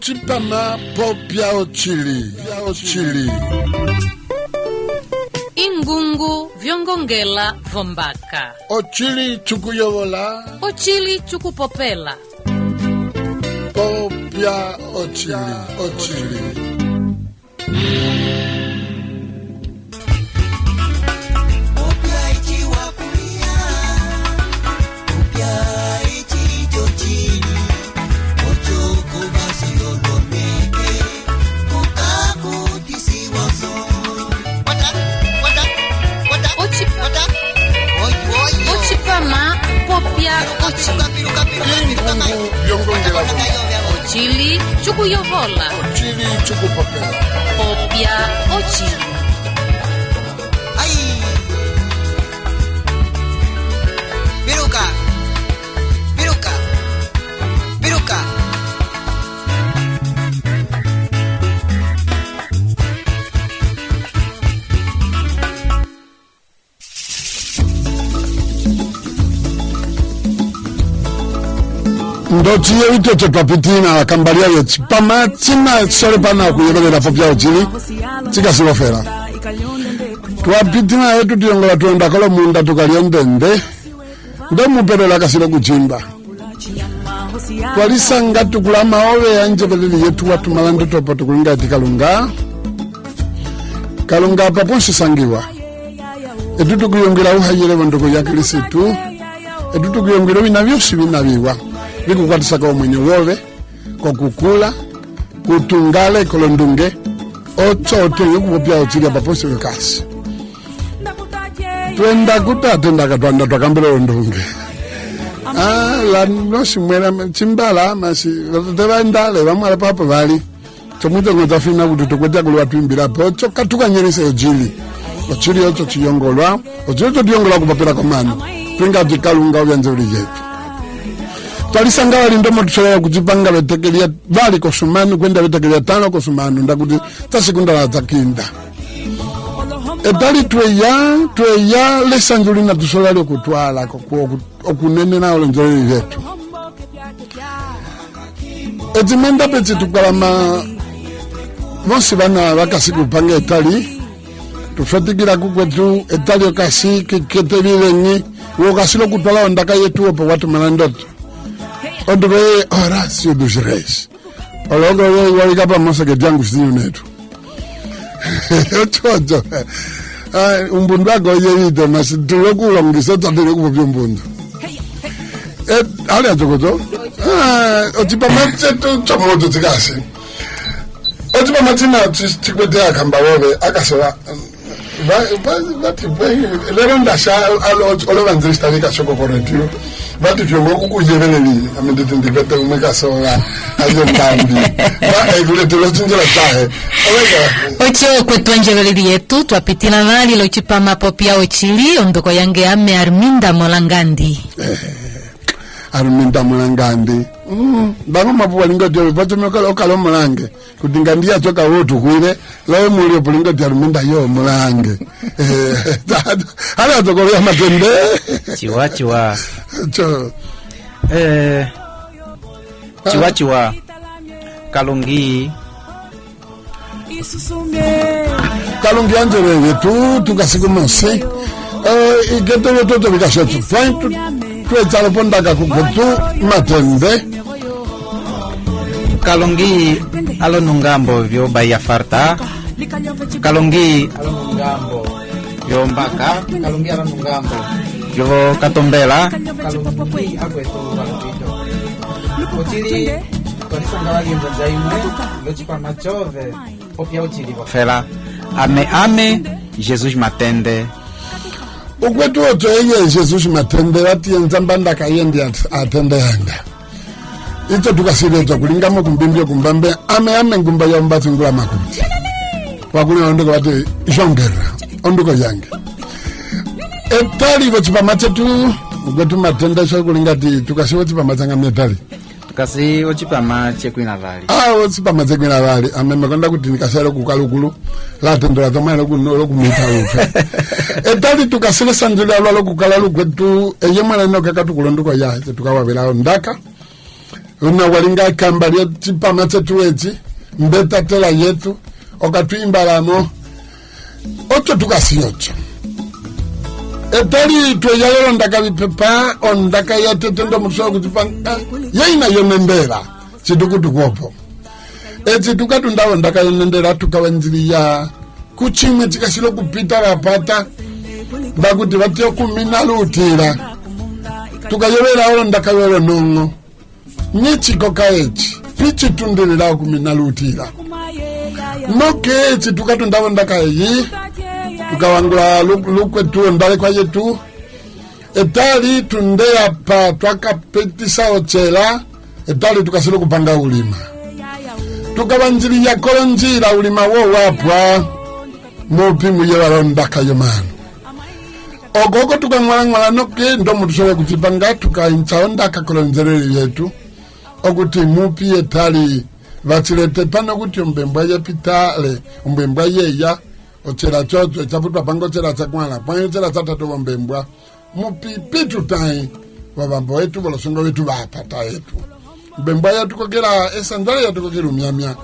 Ocipama Popya Otchili. Ingungu vyongongela vombaka. Otchili chukuyovola. Otchili chukupopela. Popya Otchili. Ocipama Popya Otchili. Otchili chukuyovola. Otchili chukupopela. Popya Otchili. Biruka. Ndotiye witoto papitina kambalia Ocipama china sore pana kuyelovela Popya Otchili chikasivofera twapitina yetu tiyongola tuenda kolo munda tukaliendende ndo muperola kasilo kuchimba twalisanga tukula maove yanjeveleli yetu watu malando topo tukulinga eti kalunga paponsi sangiwa etu tukuyongela uhayele bandoko ya Kristu etu tukuyongela vinavyosi vinaviwa vikukwatisaka omwenye wove kwa kukula kutungale kolondunge ochote yukupopya Otchili paponsi wekasi twenda kutatenda katwanda twakambela ondunge la nosi mwela chimbala masi teva ndale vamwala papa vali chomwite ngoza fina kuti tukwete kulwa tuimbira pocho katukanyerese Otchili ocho chiyongolwa Otchili ocho tiyongolwa kupapela komano twinga tikalunga ovyanzeli yetu twalisanga wali ndomo tusolela kuchipanga Veteke vali kosumanu kwenda Veteke 5 kosumanu ndakuti tasikunda la takinda etali tweya lesanjulina tusolali okutwala okunene na olonjoleli vyetu etimenda peti tukalama vosi vana vakasi kupanga etali tufatikila kukwetu etali okasi kiketevilenyi wokasi lokutwala ondaka yetu opo watu manandoto onduwe Horácio dos Reis ologo walikapa moseke jangu siyunetu ochocho umbundu agoyeyite masi tulokulongisa tatele kupopya umbundu ali achokoto Ocipama chetu chomoto tikasi Ocipama china chikwete akamba wove akasola vati lero ndasha olovanzilista vikashoko koretio vati vyongo kukuyeveleli amenditindikete umekasola ayekambi vaekuletelo chinjela tahe ocho kwetwanjeveleli yetu twapitina nali Ocipama Popya Otchili ondoko yange ame Arminda Mangandi Arminda Mangandi bango mapuwalinga tyo vachomekola okalo mulange kutinga ndiya choka wotu kuile lawe mulio pulinga tyo Arminda yo mulange ala tokolya matende chiwa chiwa kalungi anjelewe tu tukasiku mosi ikete toto vikashetu tuetsalo pondaka kukutu matende kalungi alonungambo vyo baya farta kalungi alonungambo vyo mbaka kalungi alonungambo vyo katombela kalungi akwetu walupito Otchili twanisanga walimbo zaimwe Ocipama chove Popya Otchili vofela ame Jesus Matende ukwetu oto eye Jesus Matende vatienza mbanda kayendi atende yanga ito tukasileto kulingamo kumbimbio kumbambe ame ngumba ya mbati ngula makuti wakuli ondoko vati João Guerra ondoko yange etali Ocipama chetu ukwetu Matende so kulingati tukasi Ocipama changa metali tukasi Ocipama chekwina vali Ocipama chekwina vali amemekonda kuti nikasalo kukalukulu latendela tomala kumita ufe etali tukasile sanjila lwalo kukala lukwetu eyemwana ino kakatu kulonduko ya tukawabila ndaka una walinga kambali chipama chetu eti mbeta tela yetu okatwimbalamo ocho tukasiyocho etali tweyalero ndaka bipepa ondaka yatetendo muso kutipanga yaina yonembera chidukutukopo eti tukatundawo ndaka yonendera tukawanjiliya kuchimwe chikasilo kupita rapata bakuti vatyo kumina lutira tukayoberawo ndaka yolo nongo nichiko kaechi pichi tundirira kumina lutira noke echi tukatundawo ndaka yi tukawangula lukwetu ndale kwa yetu etali tundeya pa twakapetisa ochela etali tukasilo kupanga ulima tukawanjiliya kolonjira ulima wo wapwa mopi muyewala ndaka yomano ogoko tukangwala noke ndo mutushowe kuchipanga tukaincha ndaka kolonjereri yetu okuti mupi etali vachilete pano kuti umbembwa yepitale umbembwa yeya ochera chocho chaputwa pango chera chakwala pango chera chatatu umbembwa mupi pitu tai wabambo wetu volosongo wetu vapata yetu umbembwa yetu kokera esanjale yetu kokera umyamya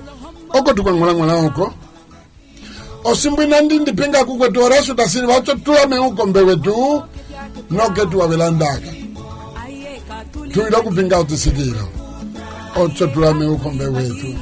oko tukangwala oko osimbwina ndipinga kukwetu Horácio tasiri vacho tulame ukombe wetu noke tuwavelandaka tuila kupinga utisikira ocho tulame ukombe wetu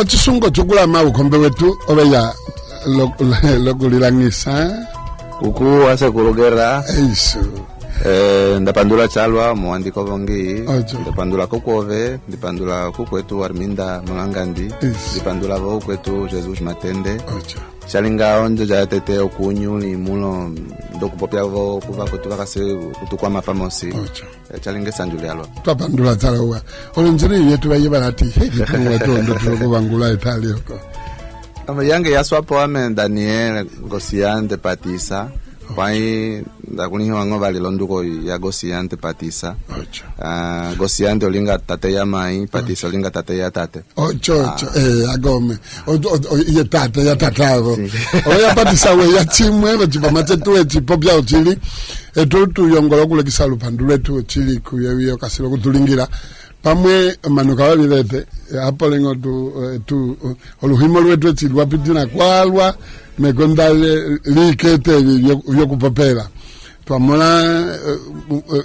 ochisungo chukula ukombe wetu obeya lokulilangisa kuku ase kulugera eiso ndapandula chalwa muandiko vongi ndapandula kukwove ndipandula kukwetu Arminda Mangandi ndipandula vokwetu Jesus Matende chalinga onjo jatete okunyu ni mulo ndokupopya vo kuva kwetu vakase kutukwama pamosi chalinga sanjulialo twapandula chalwa olonjiri yetu vayibalati kumwetu ndo tukuvangula Italia ko yange yaswapo ame Daniel Gociante Patissa pai ndakulihiwa ngo vali londuko ya Gociante Patissa Gociante olinga tate ya mai Patissa olinga tate ya tate agome ye tate ya tatavo oya Patissa we ya chimwe Ocipama Popya Otchili etu yongolo kule kisalu pandule tu Otchili kuyewiyo kasilo kutulingira pamwe manuka wabilete hapo lengo tu oluhimo lwetu etsilwa pitina kwalwa mekonda likete yokupopela Pamona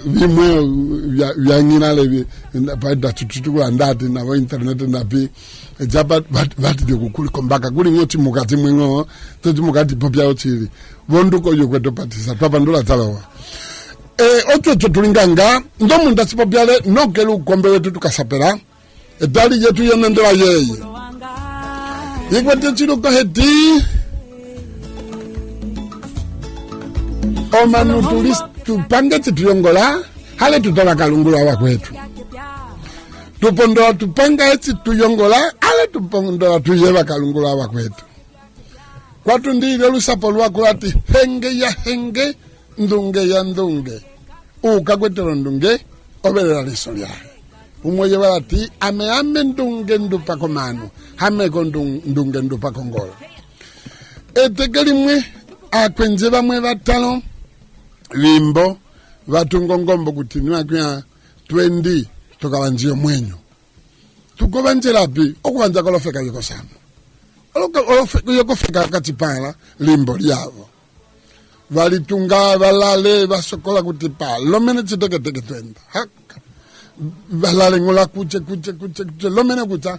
vimwe vyangina levi pada tutuku andati na wa internet na pi jaba bati de kukuli kombaka kuli ngoti mukati mwingo toti mukati Popya Otchili vonduko yokweto Patissa twapandula talawa ocho tulinganga ndo munda sipopyale nokelu kombe wetu tukasapela edali yetu yenendela yeye ikwete chilo kaheti omanu tupange tuyongola hale tutola kalungula wa kwetu tupondola tupanga tuyongola hale tupondola tuyeva kalungula wa kwetu kwatu ndile lusapo lwako lati henge ya henge ndunge ya ndunge ukakwetelo ndunge obelela liso lyahe umweye walati ame ndunge ndupako manu hameko ndunge ndupako ngola etekelimwe akwenze bamwe batalo limbo vatungongombo kuti niwakuya 20 tukawanziyo mwenyo tukobanjelapi okubanza kolofeka yokosama yokofeka katipala limbo lyavo valitunga valale vasokola kuti pa lomene chiteketeke twenda haka valale ngula kuche lomene kucha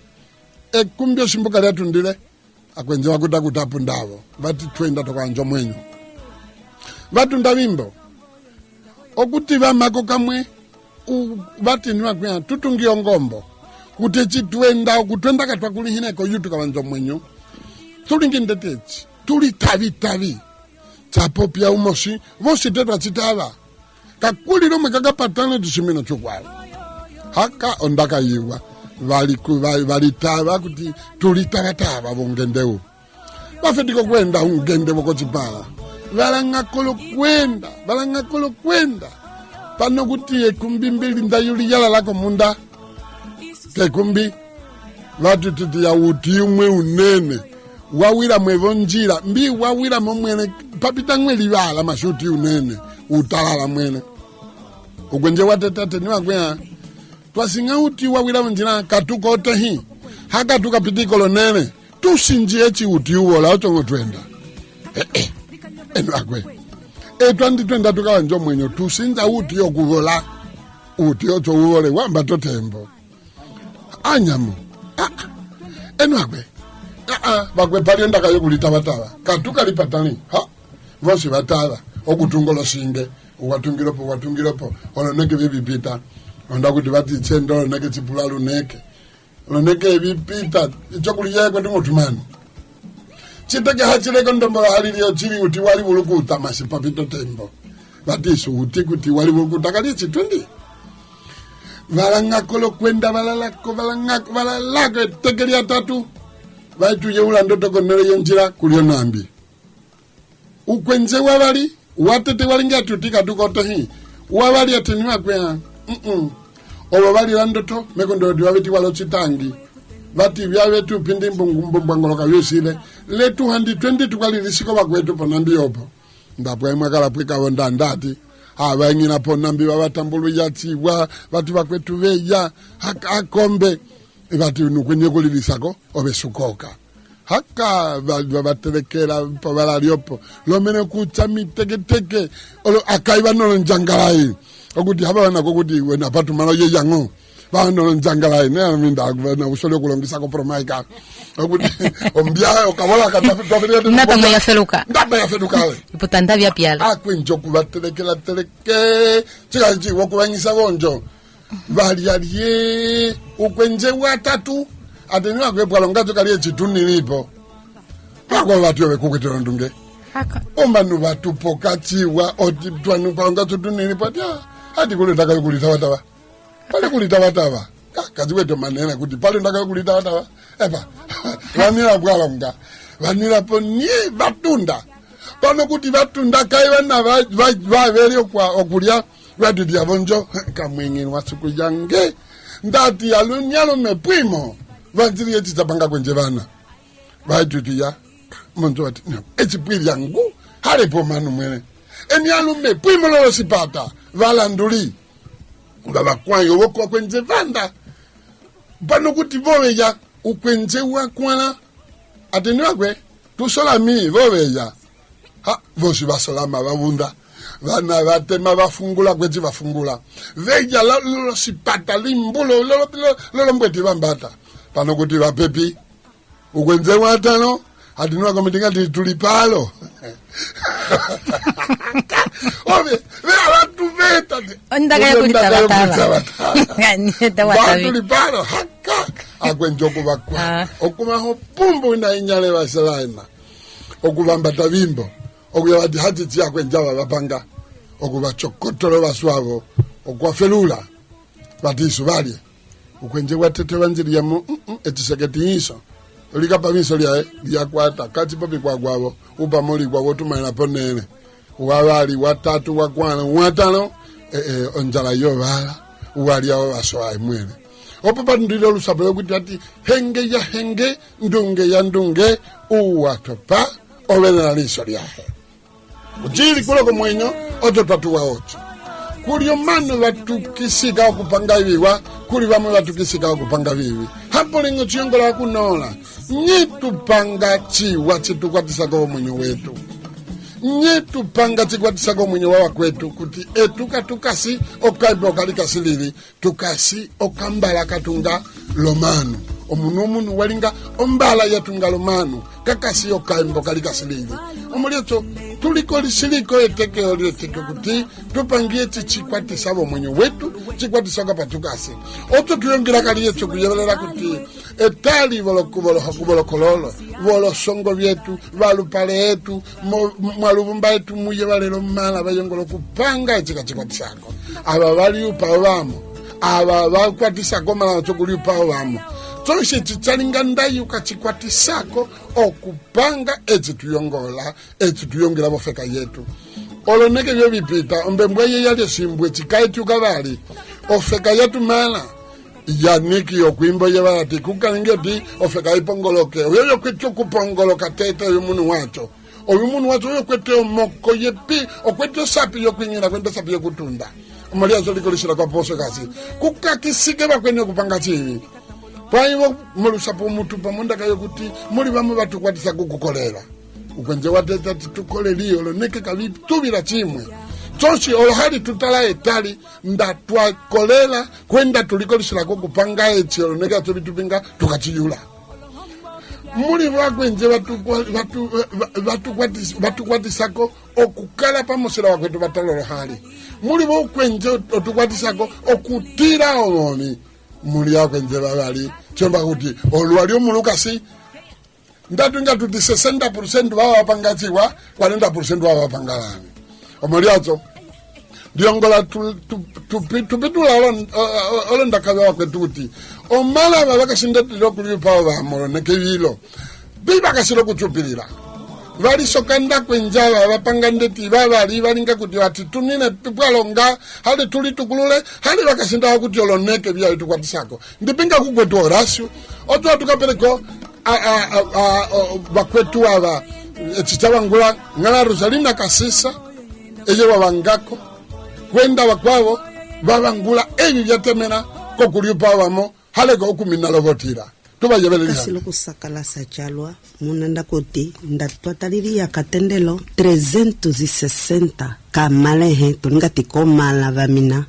ekumbyo shimbuka lyatundile akwenze wakuta kutapu ndavo vati twenda tukawanzo mwenyo vatunda vimbo okuti vamako kamwe vati niwakuya tutungiyo ngombo kuti chitwenda okutwenda katwa kuli hineko yutu kawanzo mwenyo tulingindeteci tuli tavi cha Popya umosi vosi tetwa chitava kakuli lomwe kakapatana tusimino chukwala haka ondaka yiwa valitava kuti tulitavatava vongendeu vafetiko kwenda ungende vokochipala valangakolo kwenda pano kuti ekumbi mbili ndayuli yala lako munda kekumbi vatu titi ya uti umwe unene wawira mwevo njira mbi wawira momwene papita ngweli wala mashuti unene utalala mwene ukwenje watetate niwakwea twasinga uti wawira njira katuko otehi haka tukapitiko lonene tusinjie echi uti uwola otongo twenda enwakwe etwandi twenda tukawanjo mwenyo tusinza uti yokuvola uti ocho uwole wamba totembo anyamu enwakwe bakwe pali ndaka yokulitabataba katuka lipatani ha vosi bataba okutungolo singe watungiropo oloneke bibipita onda kuti bati tsendo neke chipulalu neke oloneke bibipita ichokuliye kwete ngotumani chiteke hachileko ndombola haliliyo chili uti wali bulukuta masipapito tembo bati su uti kuti wali bulukuta kali chitwendi valangakolo kwenda valalako tekeli tatu vaitu yeula ndotoko nere yonjira kulio nambi ukwenze wavali watete walinga tutika tukotohi wavali ateniwa kwea obo vali landoto mekondo diwaviti walo chitangi vati vyavetu pindi mbongoloka yosile le 220 tukali risiko vakwetu po nambi opo ndapwa mwakala pwika wonda ndati avangina po nambi wavatambulu yatiwa vatu vakwetu veya akombe vati nukwenye kulilisako obesukoka haka vatelekela pavalaliyopo lomene kucha miteketeke olo akaiva nono njangalai okuti hapa vanako kuti wena patu malo yeyango vanono njangalai ne Arminda na usole kulongisako promaika okuti ombia okabola katafitofirete ndapa yafeluka iputanda vya piala akwenjo kuvatelekela teleke chikachi wokuvanyisa vonjo valialie ukwenje watatu ateniwa kwe pwalongato kaliye chituni lipo pakwa vatu yowe kukwetelo ndunge omanu vatu pokachiwa oti twanu pwalongato tuni lipo hati kule ndaka yokulitawatawa pale kulitawatawa kazi weto manena kuti pale ndaka yokulitawatawa epa vanila pwalonga vanila po nie vatunda pano kuti vatunda kaiwa na vaveli okulia wadu diavonjo kamwingini wasuku yange ndati alunyalo mepwimo vanziri yeti tabanga kwenje vana vaituti ya monzo wati echipwili yangu haripo manu mwene eni alu mepwimo lolo sipata valanduli ngavakwanyo woko kwenje vanda pano kuti vowe ya ukwenje wakwana ateni wakwe tusola mi vowe ya ha vosi vasolama vavunda vana vatema vafungula kweti vafungula veja lo sipata limbulo lo mbweti vambata pano kuti vapepi ukwenze watano adinwa komitinga tulipalo ove watu veta ondaka ya kulitawatala nganyeta watavi tulipalo haka akwenje okuvakwa okumaho pumbu inainyale vaselaina okuvambata vimbo okuyavati hati tiakwenjava vapanga okuvachokotolo vaswavo okuwafelula vatisu valye ukwenje watete vanziriyamu etiseketiiso likapamiso lyakwata kati papi kwagwavo upamoli gwavo tumaila ponene wavali watatu wakwana watano onjala yovala uwaliao vasoa mwene opapa ndilo olusapelo kuti ati henge ya henge ndunge ya ndunge uwatopa ovenela liso lyahe uchili kuloko mwenyo oto tatuwa ocho kulio manu vatukisika okupanga viwa kuli vamwe vatukisika okupanga vivi hapo lingo chiongola kunola nyitupanga chiwa chitukwatisako mwenyo wetu nyitupanga chikwatisako mwenyo wawa kwetu kuti etuka tukasi okaibe okalikasilili tukasi okambala katunga lomanu omunu walinga ombala yatunga lomanu kakasi okaibe okalikasilili omulieto tuliko lisiliko eteke olieteke kuti tupangie chikwatisabo mwenyo wetu chikwatisako patukasi oto tuyongira kaliyecho kuyevelela kuti etali volokololo volosongo vyetu valupale yetu mwaluvumba yetu muye valelo mala vayongolo kupanga echika chikwatisako ava valiupa vamo ava vakwatisako mala chokuliupa vamo chonse chichalinga ndayuka chikwatisako okupanga echituyongola echituyongira vofeka yetu oloneke vyo vipita ombembweye yali simbwe chikaityuka vali ofeka yetu mala yaniki yokwimbo yevalati kukalingeti ofeka ipongoloke oyo kwetyo kupongoloka tete oyo munu wacho oyo kwetyo moko yepi okwetyo sapi yokwingira kwenda sapi yokutunda omalia zolikolishira kwa poso kasi kukakisike vakwene kupanga chivi paivo mulusapo mutu pamondaka yokuti muli vamwe vatukwatisa kukukolela ukwenje wateta titukoleliyo loneke kavituvira chimwe chonsi olohali tutala etali ndatwakolela kwenda tulikolisirako kupanga echi oloneka tubitupinga tukachiyula muli vakwenje vatukwatisako okukala pamosera wakwetu vatalohali muli vokwenje otukwatisako okutira omomi muli akwenje vavali chomba kuti olwali omulukasi ndatunga tuti 60% vavapangachiwa 40% vavapangalani omoliacho ndiongola tupitula olondakave wakwetu kuti omala vavakasindetilo kuliupawo vamoloneke vilo vivakasilo kuchupilira valisokanda kwenjava vapanga ndeti vavali valinga kuti vati tunine pipwalonga hali tuli tukulule hali vakasindawa kuti oloneke vya itukwatisako ndipinga kukwetu Horácio oto tukapereko vakwetu ava chichawangula ngala Rosalina Kasisa eye wavangako kwenda wakwavo vavangula evi vyatemena kokuliupawamo haleko okumina lovotila kasilo kusakala sachalwa munanda koti ndatwataliriya katendelo 360 kamalehe tulinga tikomala vamina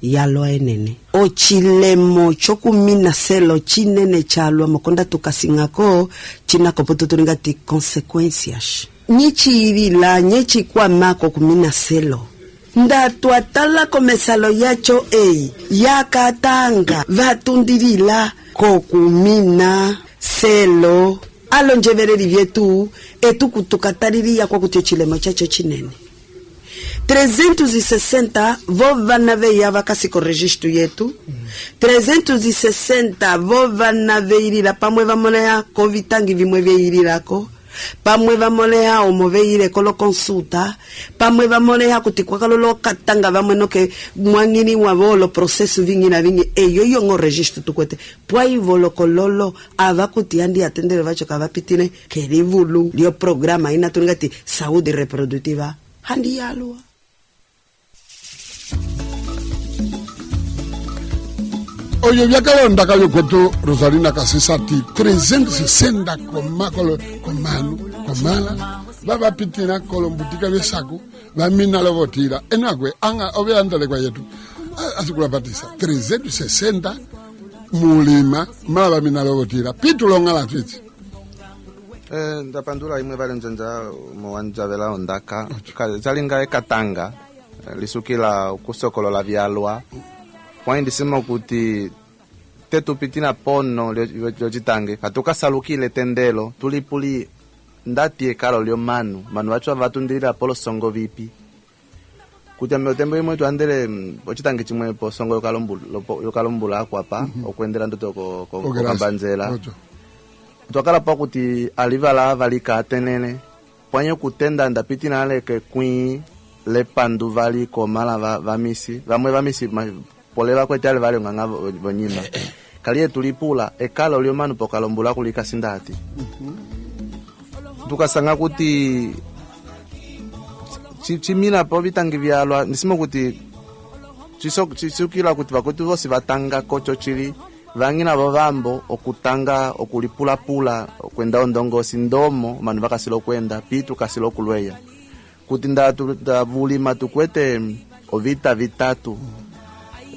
yalwa enene ochilemo chokumina selo chinene chalwa mokonda tukasingako chinakopoto tulinga ti consequencias nyichirila nyechikwamako kumina selo ndatwatala komesalo yacho yakatanga vatundirila kokumina selo alonjevereri vyetu etukutukataliriya kwa kuti chilemo chacho chinene 360 vovana veya vakasiko registro yetu 360 vovana veirira pamwe vamoleya kovitangi vimwe veirirako pamwe vamoleya omo veire kolo consulta pamwe vamoleya kuti kwakalolo katanga vamwe noke mwangini wavolo proceso vingi na vingi eyo yongo registro tukwete pwai volo kololo ava kuti andi atendere vacho kavapitine kerivulu lio programa ina tuningati saúde reproductiva handi yalua Oyo vyakalonda kayo kwetu Rosalina kasisati 360 komala baba pitina kolombutika besaku bamina lovotila enakwe anga obeandale kwa yetu asikula Patissa 360 mulima mala bamina lovotila pitulonga la twiti ndapandula imwe vale njanja muwanjavela ondaka chalinga ekatanga lisukila kusokolola vyalwa point sima kuti tetu pitina pono lyochitange katukasalukile tendelo tulipuli ndati ekalo lyo manu vacho vatundilila polo songo vipi kuti ameotembo imwe tuandele ochitange chimwe po songo yokalombula akwapa okwendela ndoto kokambanzela twakala pa kuti alivala valika atenene pwanyo kutenda ndapitina ale kekwim le pandu vali komala vamisi vamwe vamisi pole vakwetale vale nganga vonyima kaliye tulipula ekalo lyo manu pokalombula kulika sindati tukasanga kuti chimina po vitangi vyalwa nisimo kuti chisukila kuti vakuti vosi vatanga kocho chili vangina vavambo okutanga okulipulapula kwenda ondongosi ndomo manu vakasilo kwenda pitu kasilo kulweya kuti ndavulima tukwete ovita vitatu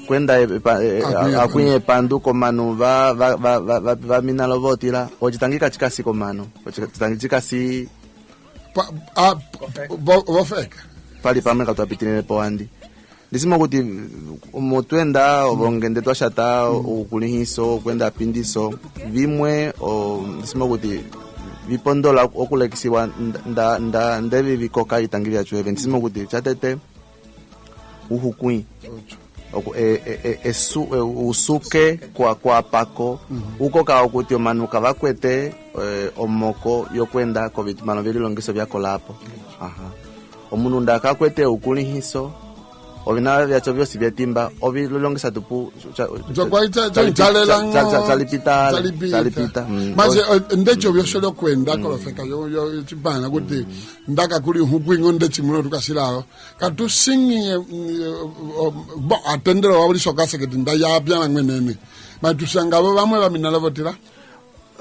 kwenda akwim epanduko manu vamina lovotila ochitangika chikasi manu ochitangika vofeka pali pamwe katwapitinene poandi ndisimo kuti motwenda ovongende twashata ukulihiso kwenda pindiso vimwe ndisimo kuti vipondola okulekisiwa ndevi vikoka itangi vyachueve ndisimo kuti chatete uhukwim usuke kwa pako ukoka okuti omanu kavakwete omoko yokwenda kovitumano vililongiso vyakolapo omunu ndakakwete ukulihiso ovina vyacho vyosi vyatimba ovililongisa tupu chalipita maze ndecho vyosolo kwenda kolofeka yo chipana kuti ndaka kuli hukwingo ndechimuno tukasilawo katusingie atendero wabulishokase kiti ndayapyana mwenene matusangabo vamwe vamina lovotila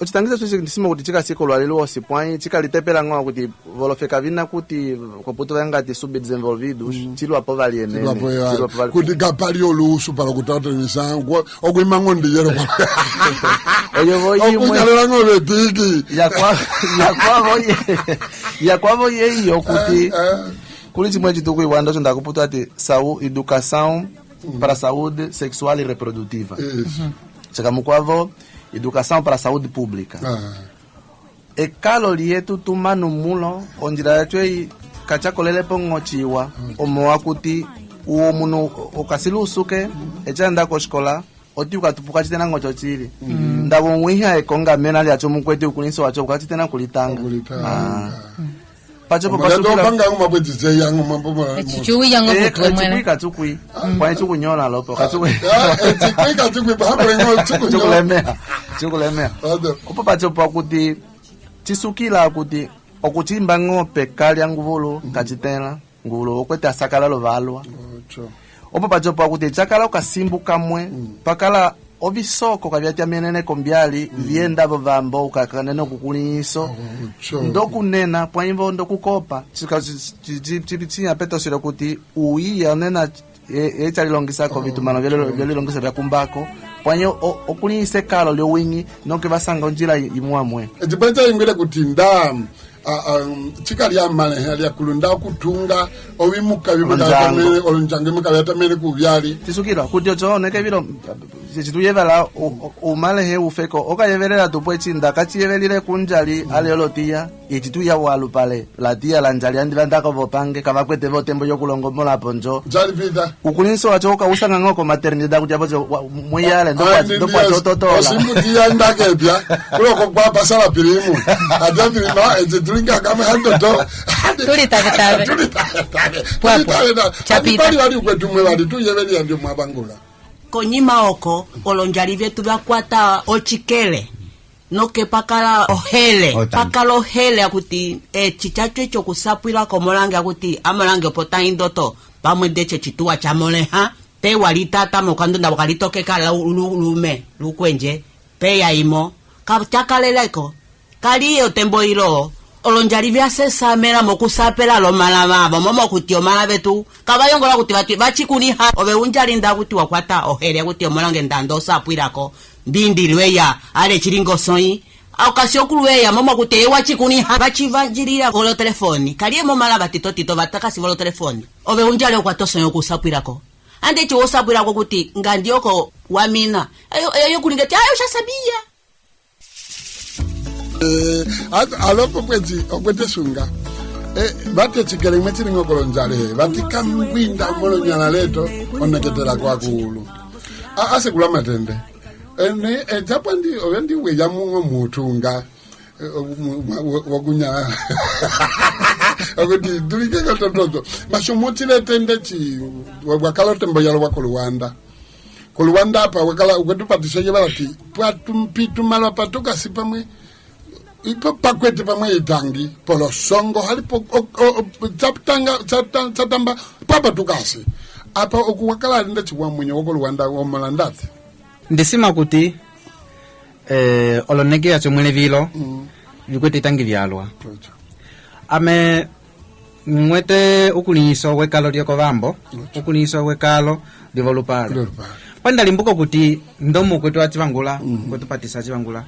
ochitangisa chochi ndisimo kuti chikasikolwa lilosi pwanyi chikalitepela ngoa kuti volofeka vina kuti koputo vangati subdesenvolvidos chilwapo valienene kuti kapali olusu para kutatonisa okwimango ndiyero oyo voyimwe ngo vetiki yakwavo yeyo kuti kuli chimwe citukwiwa ndocho ndakuputo ati educação para a saúde sexual e reprodutiva chakamukwavo educação para a saúde pública. Ekalo lietu tumanu mulo ondira yachwe kachakolele pongochiwa omoa kuti uo muno okasilu usuke echanda ko escola oti ukatupuka chitena ngocho chili ndabo mwiha ekonga mena lyacho mukwete ukulinso wacho ukachitena kulitanga pacho pasukira panga ngumabwedze yangu mambo chichuwi yangu mutwe mwene katukwi kwa chukunyola lopo katukwi katukwi babo ngo chukulemea opo pacho pakuti chisukila kuti okuchimba ngope kali nguvulu kachitela ngulo okwete asakala lo valwa opo pacho pakuti chakala okasimbuka mwe pakala obisoko kavyatamenene kombyali vyenda vambo ukakanene kukuliso ndokunena pwaimvo ndokukopa chinya petosiro kuti uiya nena echalilongisako vitumano vyalilongisa vyakumbako pwanyo okulise kalo lyowingi noke vasanga njira imwamwe etipenza ingwele kuti ndamu chikali amale hali kulunda kutunga owimuka bimutamene olunjange mukayatamene kubyali tisukira kuti ochooneke biro chituyevala umale he ufeko okayevelela tupwe chinda kachiyevelile kunjali aleolotia ichituya walu pale latia lanjali andivandako vopange kavakwete votembo yokulongomola ponjo jalipita ukulinso wachoka usanga ngoko maternidad kuti apo muyale ndo kwa chototola osimutia ndakepya kuloko kwa pasala pilimu adapilima etulinga kama handoto tulitave chapita wali kwetumwe wali tuyevelia ndio mwabangula konyima oko olonjali vyetu vyakwata ochikele noke pakala ohele akuti chichacho echo kusapwila komolange akuti amolange opota indoto pamwe deche chituwa chamoleha pe walitata mokando na wakalitokeka lume lukwenje pe ya imo kachakaleleko kali otembo ilo olonjali vyasesamela mokusapela lomalama momo kuti omala betu kabayongola kuti bati bachikuniha obe unjalinda kuti wakwata ohere kuti omolange ndando sapwirako mbindilweya ale chilingo soi okasio kuluweya momo kuti ewa chikuniha bachivanjilira volo telefoni kali momala batitotito batakasi volo telefoni obe unjale okwatoso kusapwirako ande chiwo sapwirako kuti ngandioko wamina ayo kulingati ayo shasabia alopo kwete sunga bate chikele mwetiri ngokolo njale batika mwinda ngolo nyala leto oneketela kwa kuulu ase kula matende japandi ovendi weya mungo mutunga wakunya akuti durike katototo mashomotile tende chi wakalo tembo yalo wakoluwanda koluwanda apa wakala ukwetu patisha yebalati pitu malo patuka sipamwe ipo pakwete pamwe itangi polo songo halipo chatamba papa tukasi apa okuwakala nda chiwa mwenye wakoluwanda womalandati ndisima kuti oloneke ya chomwele vilo vikwete itangi vyalwa ame mwete ukuliso wekalo lioko vambo ukuliso wekalo livolupalo panda limbuko kuti ndomo kwetu achivangula kwetu Patissa achivangula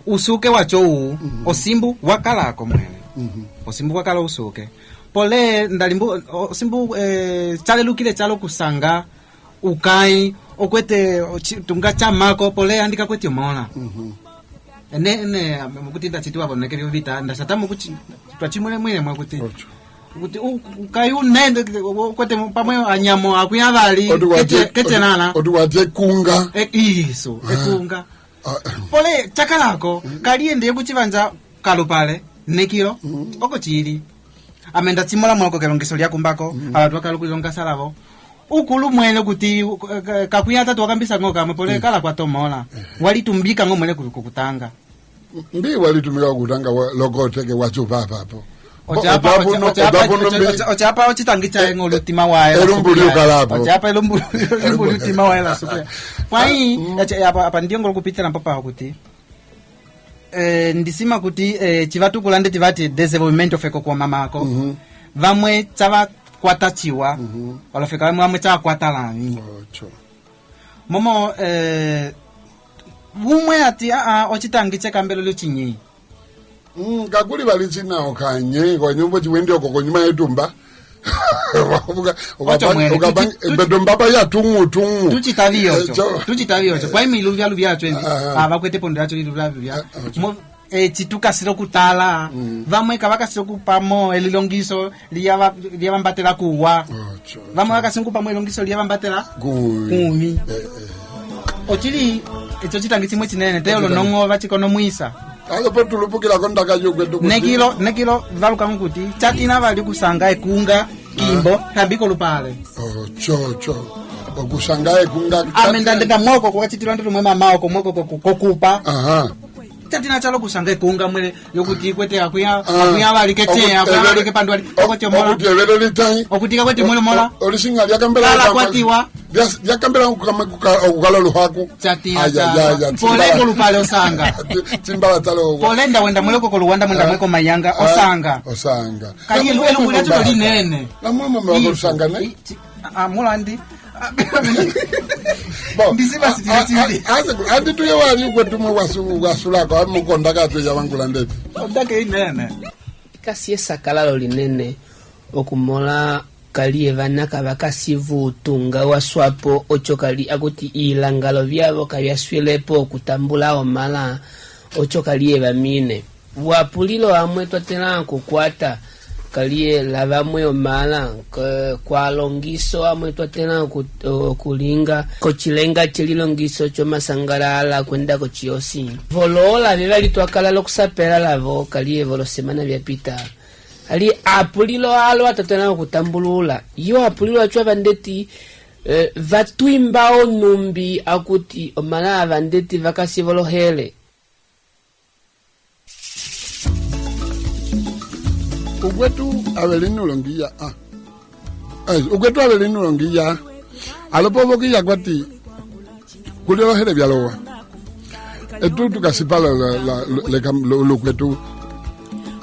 usuke wacho osimbu wakalako mwene osimbu wakala usuke pole ndalimbu osimbu chale lukile chalo kusanga ukai okwete tunga chamako pole andika kwete mola ene mukuti ndachitiwa boneke vita ndasatamu kuti twachimwele mwele mwakuti kuti ukai unende kwete pamwe anyamo akuyavali ketenana oduwaje kunga iso ekunga pole chakalako kaliende kuchivanja kalupale nekilo oko chili amenda chimola mwako kelongeso lyakumbako abantu akalukulonga salavo ukulu mwene kuti kakuyata twakambisa ngoka pole kala kwa tomola walitumbika ngomwene kukutanga mbi walitumika kutanga lokoteke wachupa papo ochapa ochitangicha ngolutima wae ochapa elumbulutima wae la super kwai apa ndio ngolukupitira mpapa kuti ndisima kuti chivatu kulande tivati development of eko kwa mamako vamwe chava kwatachiwa walofika vamwe chava kwatalani momo umwe ati ochitangicha kambelo luchinyi kakuli valichina okanye kwa nyumba chiwendi oko konyuma yetumba bedomba ya tungu tuchitaviocho kwa imi luvya luvyacho evi vakwete pondo yacho luvya chitukasiro kutala vamwe kavakasiro kupamo elilongiso liyavambatela kuwa vamwe vakasiro kupamo elilongiso liyavambatela kumi ochili echo chitangi chimwe chinene teolo nongo vachikonomwisa alopo tulupukila kondaka yugwetu nekilo valukamu kuti chatina vali kusanga ekunga kimbo kabiko lupale chocho okusanga ekunga amendandeka moko kwa chitilo ndo mwe mama moko kokupa chatina chalo kusanga ekunga mwele yokuti kwete akuya vali ketea vali kepandwali okocho mola okuti evelo litai okutika kwete mola mola olisinga lyakambela kala kwatiwa yakambela ukala luhaku chatia pole kolupale osanga timbala talo pole nda wenda mwele ko luwanda mwenda mweko mayanga osanga kayilu elungula tulo linene la mama mwa osanga ne mulandi ndisiba sitiri andi tuye wali kwetumwe wasulako amukonda kato ya wangula ndeti ondake inene kasi sakalalo linene okumola kali evanaka bakasivu utunga waswapo ochokali akuti ilangalo vyavo kavyaswilepo okutambula omala ochokali evamine wapulilo amwe twatela kukwata kali lavamwe omala kwa longiso amwe twatela kulinga kochilenga chililongiso chomasangalala kwenda kochiosi volola vivali twakala lokusapela lavo kali evolo semana vyapita ali apulilo alo atatana kutambulula yo apulilo achwa vandeti vatwimbao numbi akuti omala vandeti vakasivolo hele ugwetu avelinu longiya ugwetu avelinu longiya alopovo ki yakwati kulio hele byalowa etu tukasipala lo kwetu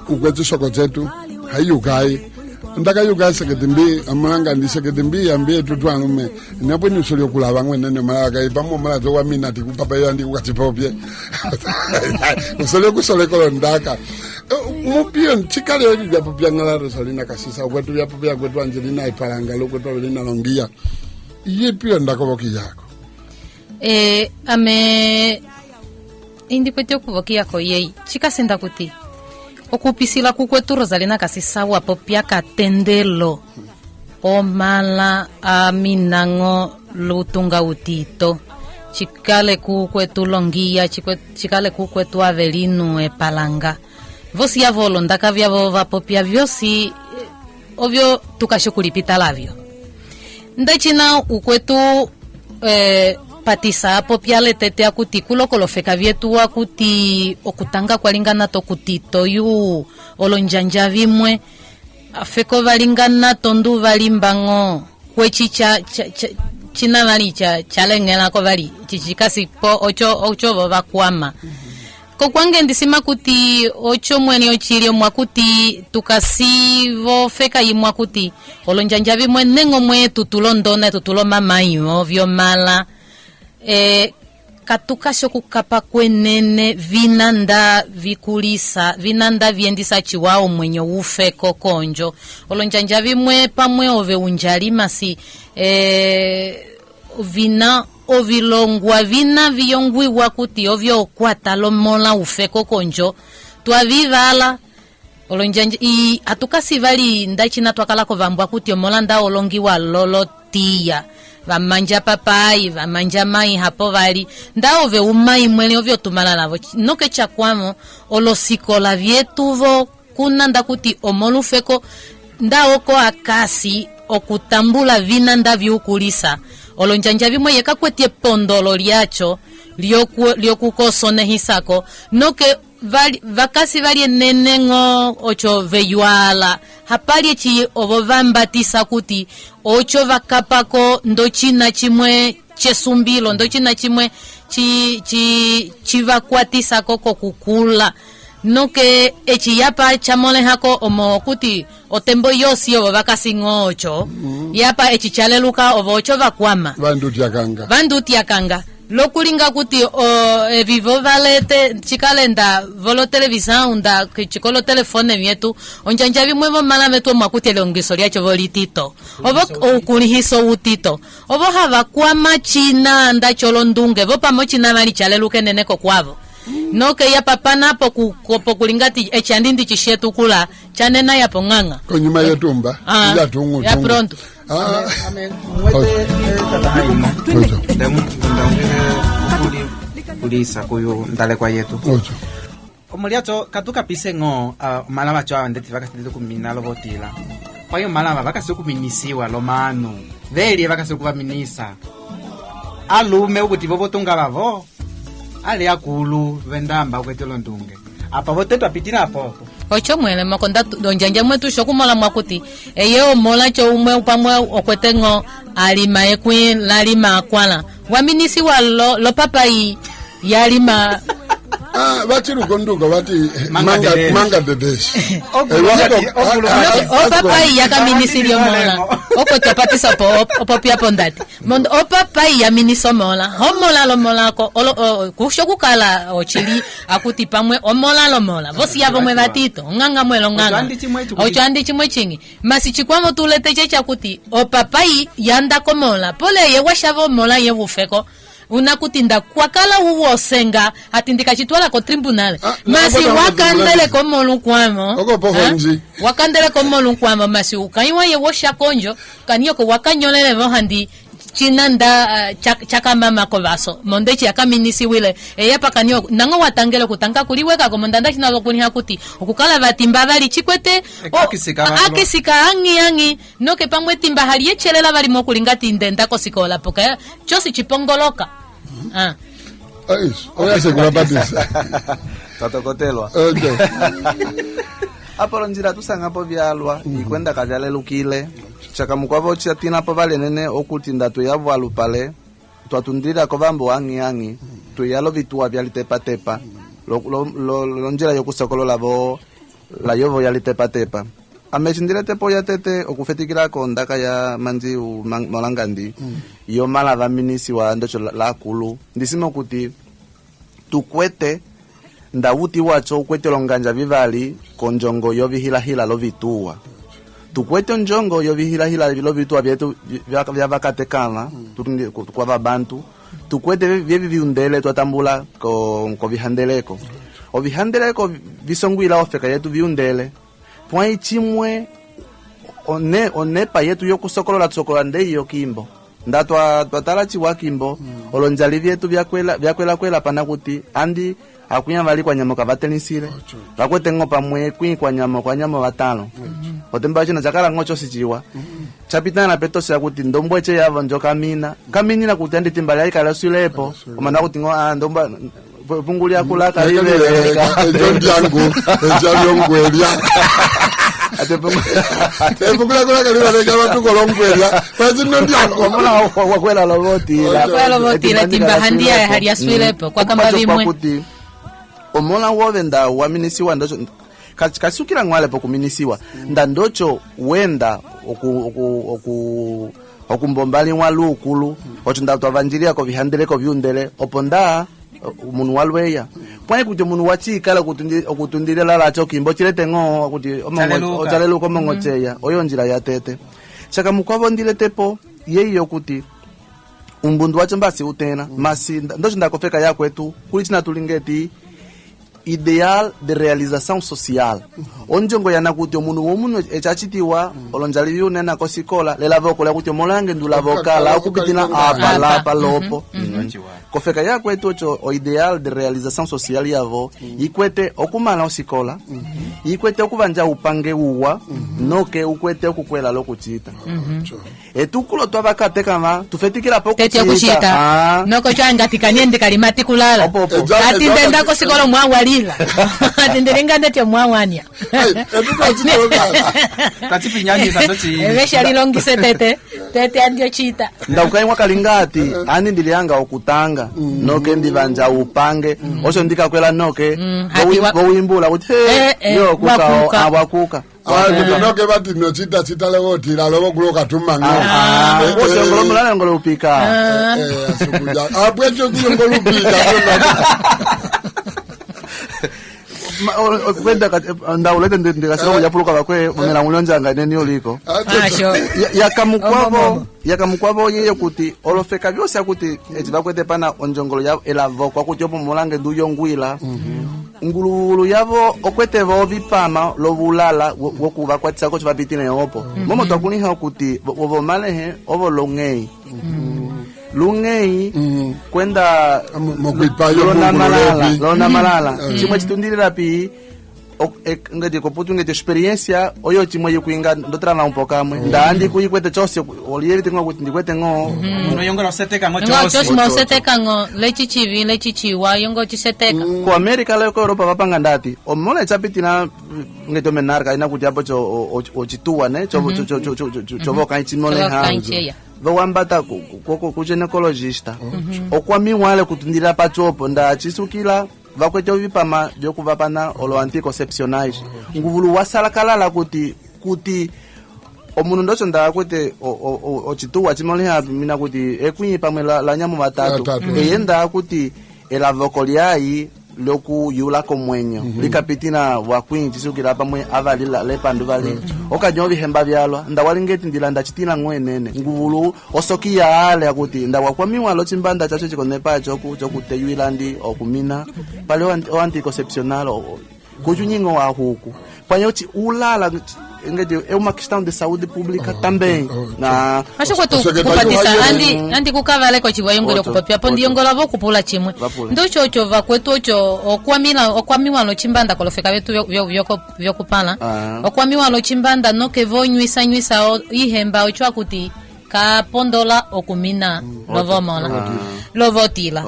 ukwetu soko zetu hayukai ndaka yukai seketimbi amanga ndi seketimbi ambe tutwanume napo ni solo kulaba ngwene ne malaka ipamo malazo wa mina tikupapa yandi ukatipopye usole kusole kolondaka mupio ntikale yodi bya popya ngala salina kasisa kwetu bya popya kwetu Angelina ipalanga lo kwetu lina longia iye pio ndako boki yako ame indi kwete okuvoki yako yei chikasenda kuti okupisila kukwetu Rosalina kasisa wa popya katendelo omala aminango lutunga utito chikale kukwetu longia chikale kukwetu Avelino epalanga vosi yavolo ndaka vyavo vapopya vyosi ovyo tukashukulipita lavyo ndachina ukwetu Patissa popya letete akuti kulokolofeka vyetu akuti okutanga kwalingana tokuti toyu olonjanja vimwe afeko valingana tondu valimbango kwechi china vali chalengela ko vali chichikasi po ocho vakwama kokwange ndisima kuti ocho mweni ochili mwakuti tukasivo feka yimwakuti olonjanja vimwe nengo mwe tutulondona tutulomama imo vyomala katukasho kukapa kwenene vinanda vikulisa vinanda viendisa chiwao mwenye ufeko konjo olonjanja vimwe pamwe ove unjali masi vina ovilongwa vina viyongwiwa kuti ovyo okwata lomola ufeko konjo twavivala olonjanja atukasi vali ndachina twakala kovambwa kuti omola nda olongiwa lolotia vamanja papai vamanja mai hapo vali ndao ve umai mwele ovyo tumala navo noke chakwamo olosikola vyetuvo kuna ndakuti omolufeko ndao ko akasi okutambula vina ndavyukulisa olonjanja vimwe yekakwetie pondolo lyacho lyokukosone hisako noke vakasi vali nenengo ocho veyuala hapali chi ovo vambatisa kuti ocho vakapako ndochina chimwe chesumbilo ndochina chimwe chivakwatisa koko kukula noke echi yapa chamole hako omo kuti otembo yosi ovo vakasingo ocho yapa echi chaleluka ovo ocho vakwama vanduti yakanga lokulinga kuti vivo valete chikalenda volo televisão nda chikolo telefone vyetu onjanja vimwe vomala vetu mwakuti elongiso lyacho volitito ovo okulihiso utito ovo havakwama china nda cholondunge vo pamo china vali chaleluke neneko kwavo noke ya papana po kulingati echandindi chishetu kula chanena ya ponganga konyuma yetumba ya tungu ya pronto kulisa kuyo ndale kwa yetu omoliacho katuka pisengo malama cho ndeti vakasitile kumina lovotila kwa hiyo malama vakasikuminisiwa lomanu veli vakasikuvaminisa alume ukuti vovotunga vavo ale akulu vendamba kwetelo ndunge apa votetu apitila apopo ocho mwele makonda donjanja mwetu shokumola mwakuti eye omola cho umwe pamwe okwetengo alima ekwim lalima akwala waminisi wa lo papai yalima vachirukonduka vati manga dedeshi o papai yakaminisirio mola okwete Patissa popya pondati mondo o papai yaminiso mola homola lo mola ko kushokukala ochili akuti pamwe omola lo mola vosi yavo mwe vatito nganga mwelo nganga ocho andi chimwe chingi masi chikwamo tulete checha kuti o papai yanda komola pole ye washavo mola ye ufeko unakutinda kwakala uwosenga atindika chitwala ko tribunal masi wakandele ko molukwamo wakandele ko molukwamo masi ukaiwa ye wosha konjo kaniyo ko wakanyolele vohandi chinanda chakamama ko vaso mondechi akaminisi wile eya pakanyo nango watangele kutanga kuliweka ko mondanda chinalo kuniha kuti okukala vatimba vali chikwete akisika angi noke pamwe timba hali echelela vali mokulingati ndenda ko sikola poka chosi chipongoloka oya segura Patissa tatokotelwa apolo njira tusangapo vyalwa ikwenda kavyalelukile chakamukwavo chatina pa vale nene okuti ndatu yavo alupale twatundira ko vambo angi tuyalo vitua vyalitepatepa lonjera yokusokolola vo la yovo yalitepatepa amechindire tepo ya tete okufetikira ko ndaka ya manzi Mangandi yo mala vaminisi wa ndocho la kulu ndisimo kuti tukwete ndawuti wacho ukwete longanja vivali konjongo yo vihila lovitua tukwete njongo yo vihila lovitua vyetu vya vakatekana kwa vabantu tukwete vyevi viundele twatambula ko vihandeleko ovihandeleko visongwila ofeka yetu viundele pwai chimwe onepa yetu yokusokolola tsokolola ndeyo kimbo ndatwa twatala chiwa kimbo olonjali vyetu vyakwela pana kuti andi akunya vali kwa nyamo kavatelisile vakwete ngopa mwekwi kwa nyamo vatano otemba chino chakala ngocho sichiwa chapitana petosi yakuti ndombweche yavo njo kaminina kuti andi timbali aikala silepo omana kuti ngo ndomba punguli akulaka ileleka ejondi yangu ejabiyongwelia punguli akulaka ileleka vatukolongwelia pazino ndiyangu omana wakwela lovotila timba handia ya hali ya silepo kwa kamba vimwe omona wove nda waminisiwa ndocho kasukira ngwale po kuminisiwa nda ndocho wenda okumbombali mwa lukulu ocho nda twavanjiria ko vihandeleko viundele oponda munu walweya pwai kuti munu wachikala okutundirela lacho kimbo chilete ngo kuti ochaleluka mongocheya oyo njira ya tete chaka mukwavo ndiletepo yeyo kuti umbundu wacho mbasi utena masi ndocho ndakofeka yakwetu kuli china tulingeti ideal de realização social onjongo yana kuti omundu womuno echachitiwa olonjali vyunena kosikola lelavokola kuti omolange ndulavokala okupitina apalapa lopo kofeka yakwetu ocho o ideal de realização social yavo ikwete okumala osikola ikwete okuvanja upange uwa noke ukwete okukwela lokuchita etukulo twavakatekama tufetikila po kuchita noko changa tikanyende kalimati kulala ati ndenda kosikola mwawali atindiringa ndetyo mwawania evesha lilongise tete andio chita ndaukaimwa kalingati ani ndilianga okutanga noke ndivanja upange osho ndikakwela noke vowimbula kuti yo kukao awakuka noke vati nochita levotila lovokuloka tumango osongolomulale ngolupika apwecho kulongolupika kwenda ndaulete ndikasika kujapuluka vakwe mumela mulonjanga neni oliko yakamukwavo yeye kuti olofeka vyose akuti echivakwete pana onjongolo yavo elavokwa kuti opo mulange nduyongwila ngululu yavo okwete vo vipama lovulala wokuvakwatisa kocho vapitine opo momo twakuniha okuti vovomalehe ovo longei lungei kwenda lona malala chimwe chitundirira pi ngati koputu ngati experiência oyo chimwe yikuinga ndotrana umpokamwe ndandi kuyikwete chose oliyeri tingo kuti ndikwete ngo yongo seteka ngo chose seteka ngo lechichiwa yongo chiseteka ko America leko Europa vapanga ndati omona chapitina ngati menarka ina kuti apo ochituwa ne chovoka ichimone ha vowambata kuchenecologista okwamiwale kutundira pachopo ndachisukila vakwete vipama vyokuvapana olo anticoncepcionais nguvulu wasalakalala kuti omundu ndocho ndakwete ochituwa chimoleha mina kuti ekwinyi pamwe la nyamo matatu eyenda kuti elavokoliai loku yula komwenyo likapitina wakwinyi chisukila pamwe avali lepandu vali okanyovi hemba vyalwa ndawalingeti ndila ndachitina ngwenene nguvulu osokiya ale akuti ndawakwamiwa lo chimbanda chacho chikonepa chokuteyuila ndi okumina pale o anticoncepcional kuchunyingo wa huku panyochi ulala ngati é uma questão de saúde pública também na acho que tu kupatisa andi kukavale ko chiwayongolo kupapya pondi yongola vo kupula chimwe ndocho cho vakwetu ocho okwamiwa lo chimbanda kolofeka vetu vyokupala okwamiwa lo chimbanda noke vonywisa ihemba ocho akuti kapondola okumina lovotila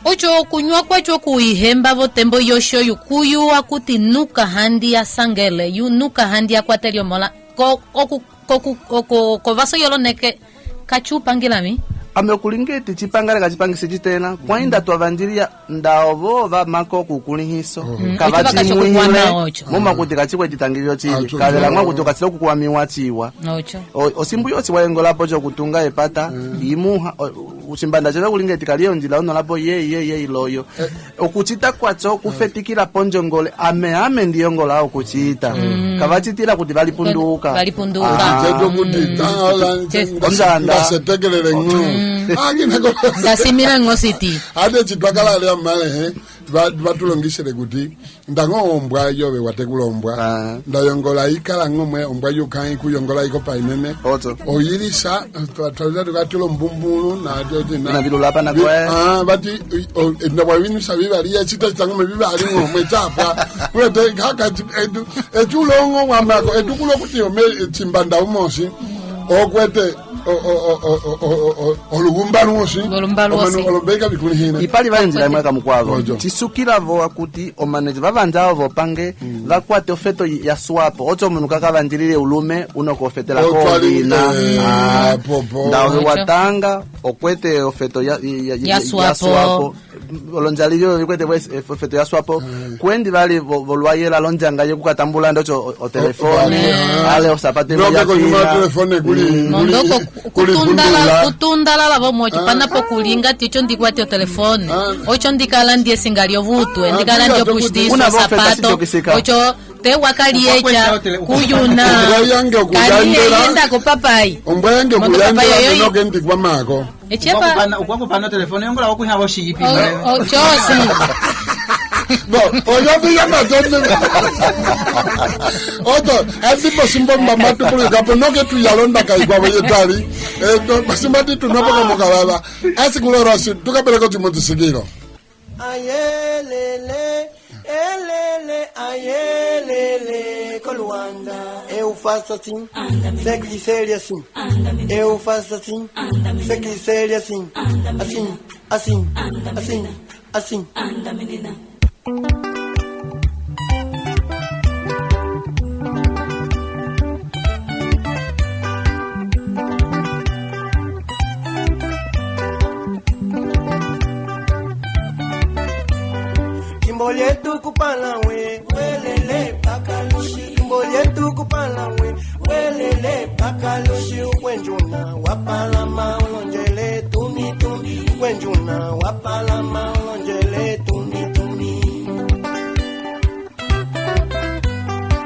ocho kunywa kwacho kuihemba votembo yosho yukuyu akuti nuka handi ya sangele yu nuka handi ya kwatelio mola ko vaso yolo neke kachupangilami amekulingeti chipangale kachipangise chitena kwenda twavandiria ndaovo vamako kukulihiso kavachimwihile mumakuti kachikwe chitangilio chili kavelamwa kuti ukasile kukuwamiwa chiwa osimbu yotsi waengolapo chokutunga epata imuha uchimbanda cheve kulingeti kaliyo njila ono lapo ye iloyo okuchita kwacho kufetikila ponjongole ame ndiyongola okuchita kavachitila kuti valipunduka ngasetekelele ngasimira ngositi ade chitwakala lya male vatulongisire kuti ndangombwa yove watekulombwa ndayongola ikala ngomwe ombwa yukai kuyongola iko painene oyirisa twatwaza tukatilo mbumbulu na vilulapa na kwe vati ndawawinisa vivali ya chita chitangome vivali ngomwe chapa kwete kaka echulongo mwamako edukulo kuti ome chimbanda umosi okwete olubumbaluosi olubeka bikulihina ipali vanjira imwe kamukwavo chisukilavo akuti omanezi vavanjavo vopange vakwate ofeto ya swapo ocho munu kakavanjirire ulume unokofetela kolina ndawe watanga okwete ofeto ya swapo olonjalilio vikwete ofeto ya swapo kwendi vali volwayela lonjanga yekukatambula ndocho o telefone ale osapate ya mondoko kutundala lavo mocho panapo kulinga ticho ndikwate o telefone ocho ndikala ndiye singalio vutwe ndikala ndiyo pushtiso sapato ocho te wakaliecha kuyuna kaliyenda ko papai ombange kuyandela noke ndikwa mako echepa ukwakupana telefone yongola okuhabo shipi chosi no oyo biyama tonne oto asipo simbo mama tukulu kapo noke tu yalonda kai kwa yetali to basimati tunopo kama kalala asikulora si tukapeleka timoto sigiro ayelele elele ayelele kolwanda eu faço assim segue sério assim eu faço assim segue sério assim assim anda menina Kimbolyetu kupalawe welele pakalushi Kimbolyetu kupalawe welele pakalushi Ukwenjuna wapalama ulonjele tumi Ukwenjuna wapalama ulonjele tumi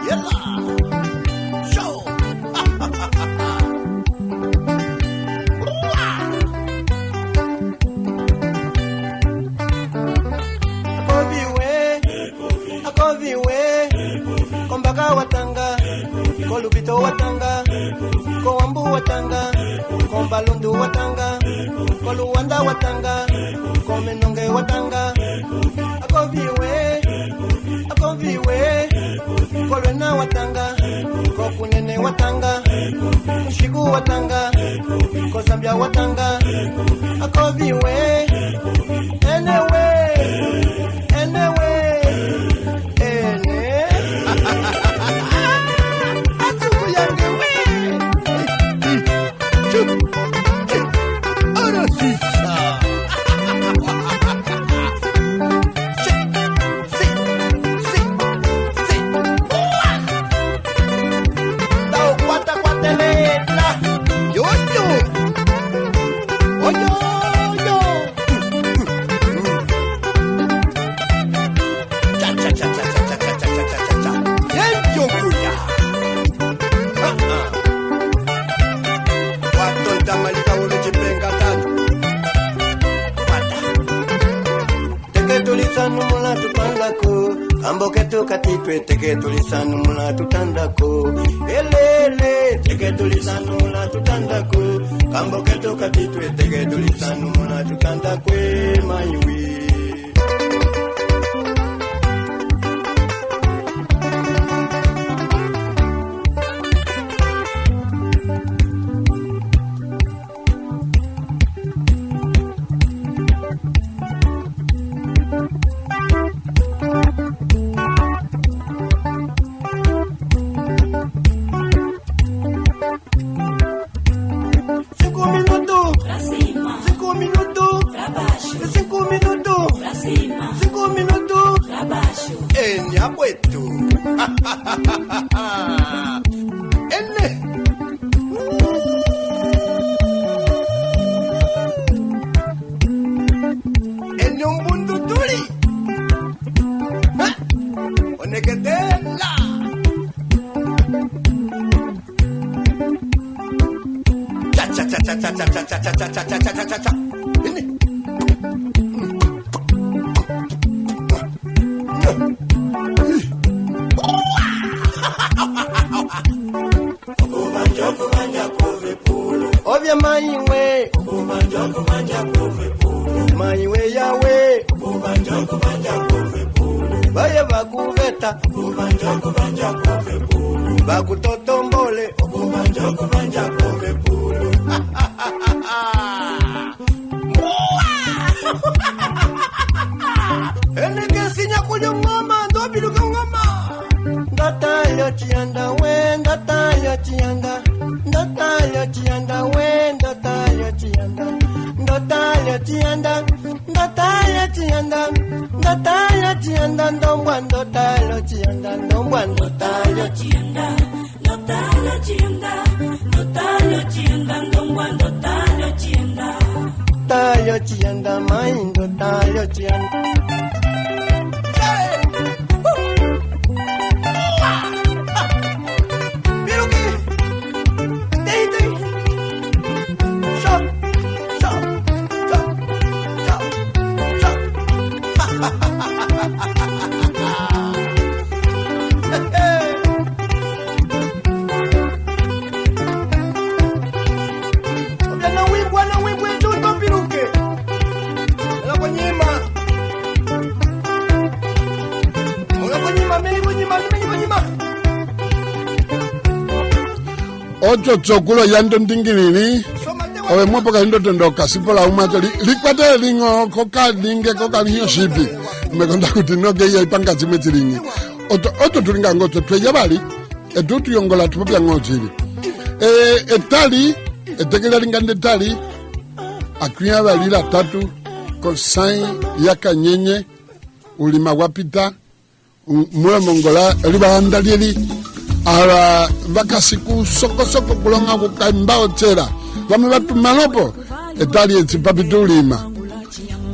Yela show Akoviwe kombaka watanga kolubito watanga kowambu watanga kombalundu watanga koluwanda watanga komenonge watanga akoviwe kolwena watanga kokunene watanga mushiku watanga kozambia watanga akoviwe enewe Amboketu katipwe teke tulisanu mula tutandako elele teke tulisanu mula tutandako amboketu katipwe teke tulisanu mula tutandako maiwi Ovya maiwe maiwe yawe baye bakuveta bakutotombole enekesinya kulyo ngoma ndobiluka ngoma ndatayo chianda we ndatayo chianda ndatayo chianda we ndatayo chianda ndatayo chianda ndatayo chianda ndatayo chianda ndombwa ndatayo chianda ndombwa ndatayo chianda ndatayo chianda ndatayo chianda ndombwa ndatayo chianda tayo chianda mai ndatayo chianda Ocho chokulo yando ndingini owe mwapo kahindo tendoka sipo la umato likwate lingo koka linge koka lingo shipi mekonda kuti noge ya ipanga chimeti lingi oto tulinga ngoto tweja bali etutu yongola tupopya ng'ochili etali etekela lingande tali akuya balila tatu kosãi ya Kanyenye ulima wapita mwe mongola libaandalieli ala bakasiku soko kulonga kukaimba otchera vamwe vatumalopo etali etsipapitulima